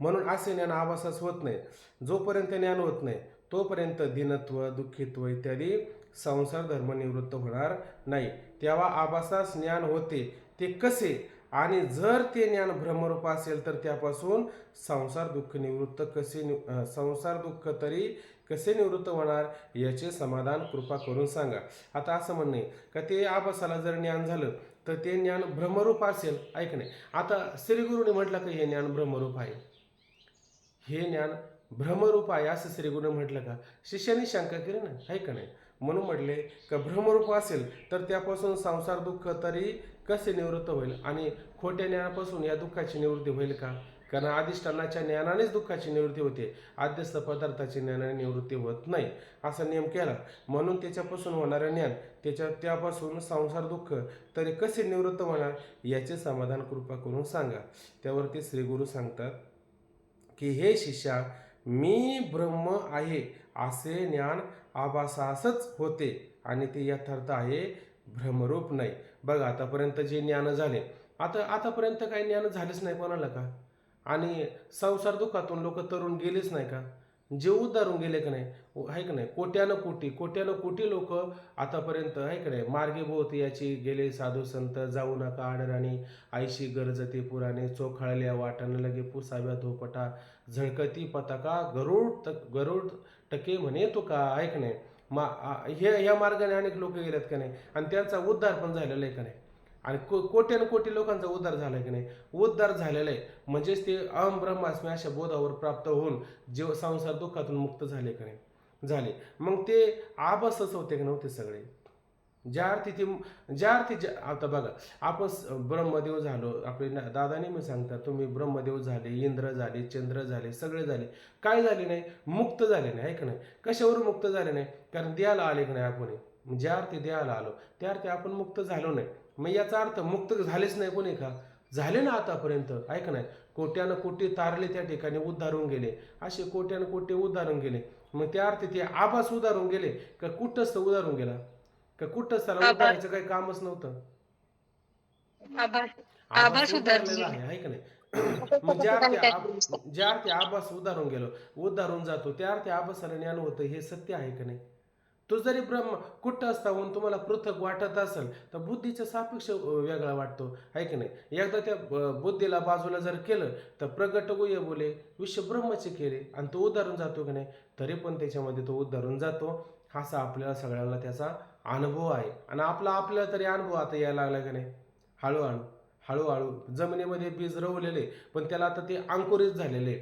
म्हणून असे ज्ञान आभासास होत नाही. जोपर्यंत ज्ञान होत नाही तोपर्यंत दिनत्व दुःखित्व इत्यादी संसार धर्म निवृत्त होणार नाही. तेव्हा आभासास ज्ञान होते. ते कसे? आणि जर ते ज्ञान भ्रमरूप असेल तर त्यापासून संसार दुःख निवृत्त संसार दुःख तरी कसे निवृत्त होणार याचे समाधान कृपा करून सांगा. आता असं म्हणणे का ते आभासाला जर ज्ञान झालं तर ते ज्ञान भ्रमरूप असेल, ऐक नाही. आता श्रीगुरूने म्हटलं का हे ज्ञान भ्रमरूप आहे, हे ज्ञान भ्रमरूप आहे असं श्रीगुरूने म्हटलं का? शिष्याने शंका केली ना, आहे का नाही? म्हणून म्हटले का भ्रमरूप असेल तर त्यापासून संसार दुःख तरी कसे निवृत्त होईल, आणि खोट्या ज्ञानापासून या दुःखाची निवृत्ती होईल का? कारण अधिष्ठानाच्या ज्ञानानेच दुःखाची निवृत्ती होते, आद्यस्थ पदार्थाची ज्ञानाने निवृत्ती होत नाही असा नियम केला. म्हणून त्याच्यापासून होणारं ज्ञान त्यापासून संसार दुःख तरी कसे निवृत्त होणार याचे समाधान कृपा करून सांगा. त्यावरती श्रीगुरू सांगतात की हे शिष्या, मी ब्रह्म आहे असे ज्ञान आभासासच होते आणि ते यथार्थ आहे, भ्रमरूप नाही. बघा आतापर्यंत जे ज्ञान झाले, आतापर्यंत काही ज्ञान झालेच नाही कोणाला का? आणि संसार दुःखातून लोक तरुण गेलेच नाही का? जे उद्धारून गेले का नाही, आहे का नाही? कोट्यानं कोटी लोक आतापर्यंत, आहे का नाही, मार्गे बोत याची गेले. साधू संत जाऊ नका आडराणी, आईशी गरजते पुराणे, चोखाळल्या वाटानं लगे पुसाव्या धोपटा, झळकती पताका गरुड टके म्हणे तो का, आहे का नाही? ह्या मार्गाने अनेक लोक गेलेत का नाही, आणि त्यांचा उद्धार पण झालेला आहे का नाही? आणि कोट्यानं कोटी लोकांचा उद्धार झाला की नाही? उद्धार झालेला आहे. म्हणजेच ते ब्रह्मास्मी अशा बोधावर प्राप्त होऊन जीव संसार दुःखातून मुक्त झाले का नाही? झाले. मग ते आभासच होते की नव्हते सगळे? आता बघा, आपण ब्रह्मदेव झालो, आपले दादा नेहमी सांगतात तुम्ही ब्रह्मदेव झाले, इंद्र झाले, चंद्र झाले, सगळे झाले, काय झाले नाही? मुक्त झाले नाही, आहे का नाही? कशावरून मुक्त झाले नाही? कारण देहाला आले की नाही आपण, ज्या अर्थी देहाला आलो त्या अर्थी आपण मुक्त झालो नाही. मग याचा अर्थ मुक्त झालेच नाही कोणी का? झाले ना आतापर्यंत, आहे का नाही? कोट्यानं कोटी तारले त्या ठिकाणी उद्धारून गेले, असे कोट्यानं कोटी उद्धारून गेले. मग त्या अर्थी ते आभास उद्धारून गेले का कुठंच उद्धारून गेला? का कुठंच त्याला आभास उद्धारायचं काही कामच नव्हतं? आभास आभास आभास उद्धारलेला उद्धारले. आहे का नाही? मग ज्या अर्थी आभास उद्धारून गेलो, उद्धारून जातो, त्या अर्थी आभासाला ज्ञान होतं, हे सत्य आहे का नाही? तो जरी ब्रह्म कुठं असता म्हणून तुम्हाला पृथक वाटत असेल तर बुद्धीच्या सापेक्ष वेगळा वाटतो, आहे की नाही? एकदा त्या बुद्धीला बाजूला जर केलं तर प्रगट गुह्य बोले विश्व ब्रह्मचे केले, आणि तो उद्धारून जातो की नाही? तरी पण त्याच्यामध्ये तो उद्धारून जातो. असा आपल्याला सगळ्यांना त्याचा अनुभव आहे. आणि आपल्याला तरी अनुभव आता यायला लागला की नाही? हळूहळू हळूहळू जमिनीमध्ये बीज रवलेले, पण त्याला आता ते अंकुरित झालेले,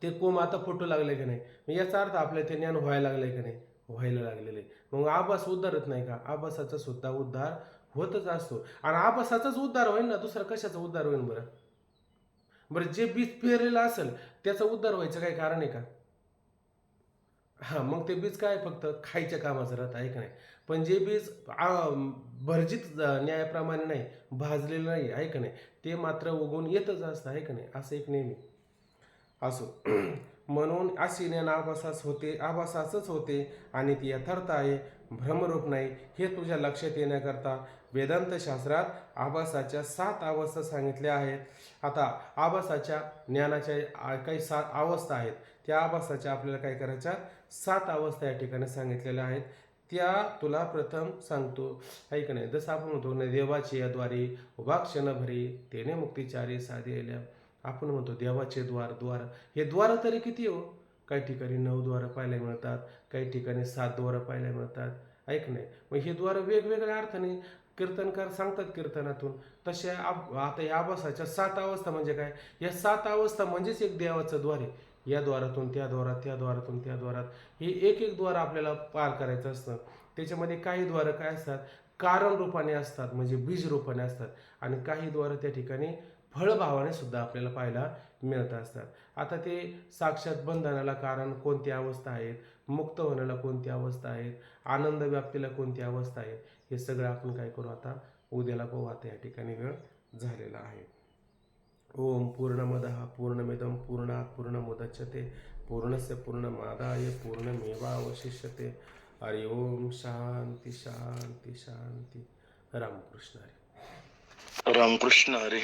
ते कोंब आता फुटू लागले की नाही? मग याचा अर्थ आपल्याला ते ज्ञान व्हायला लागलंय की नाही? व्हायला लागलेले. मग आभास उद्धारत नाही का? आभासाचा सुद्धा उद्धार होतच असतो. आणि आभासाचाच उद्धार होईल ना, दुसरा कशाचा उद्धार होईल बरं? बरं, जे बीज पेरलेलं असेल त्याचा उद्धार व्हायचं काही कारण आहे का? मग ते बीज काय फक्त खायच्या कामाचं राहतं, आहे का नाही? पण जे बीज भर्जित न्यायाप्रमाणे नाही, भाजलेलं नाही, आहे का नाही? ते मात्र उगवून येतच असतं, आहे का नाही? असं एक नेहमी असो. म्हणून अशी ज्ञान आभासाचंच होते आणि ती यथार्थ आहे, भ्रमरूप नाही. हे तुझ्या लक्षात येण्याकरता वेदांत शास्त्रात आभासाच्या 7 अवस्था सांगितल्या आहेत. आता आभासाच्या ज्ञानाच्या काही 7 अवस्था आहेत. त्या आभासाच्या आपल्याला काय करायच्या? 7 अवस्था या ठिकाणी सांगितलेल्या आहेत. त्या तुला प्रथम सांगतो, आहे का नाही? जसं आपण म्हणतो ना, देवाची याद्वारे उभा क्षण भरी तेने मुक्तिचारी साधेल्या. आपण म्हणतो देवाचे द्वार, हे द्वार तरी किती हो? काही ठिकाणी 9 द्वारं पाहायला मिळतात, काही ठिकाणी 7 द्वारं पाहायला मिळतात, ऐक नाही? मग हे द्वार वेगवेगळ्या अर्थाने कीर्तनकार सांगतात कीर्तनातून. तसे आता या आभासाच्या 7 अवस्था म्हणजे काय? या 7 अवस्था म्हणजेच एक देवाचं द्वार आहे. या द्वारातून त्या द्वारात, त्या द्वारातून त्या द्वारात, हे एक द्वार आपल्याला पार करायचं असतं. त्याच्यामध्ये काही द्वारं काय असतात? कारण रूपाने असतात, म्हणजे बीज रूपाने असतात. आणि काही द्वारं त्या ठिकाणी फळभावाने सुद्धा आपल्याला पाहायला मिळत असतात. आता ते साक्षात बंधनाला कारण कोणत्या अवस्था आहेत, मुक्त होण्याला कोणत्या अवस्था आहेत, आनंद व्याप्तीला कोणत्या अवस्था आहेत, हे सगळं आपण काय करू आता? उद्याला पाहू. आता या ठिकाणी वेळ झालेला आहे. ओम पूर्णमदः पूर्णमिदं पूर्णात् पूर्णमुदच्यते पूर्णस्य पूर्णमादाय पूर्णमेवावशिष्यते. हरि ओम. शांती शांती शांती. रामकृष्ण हरी. रामकृष्ण हरी.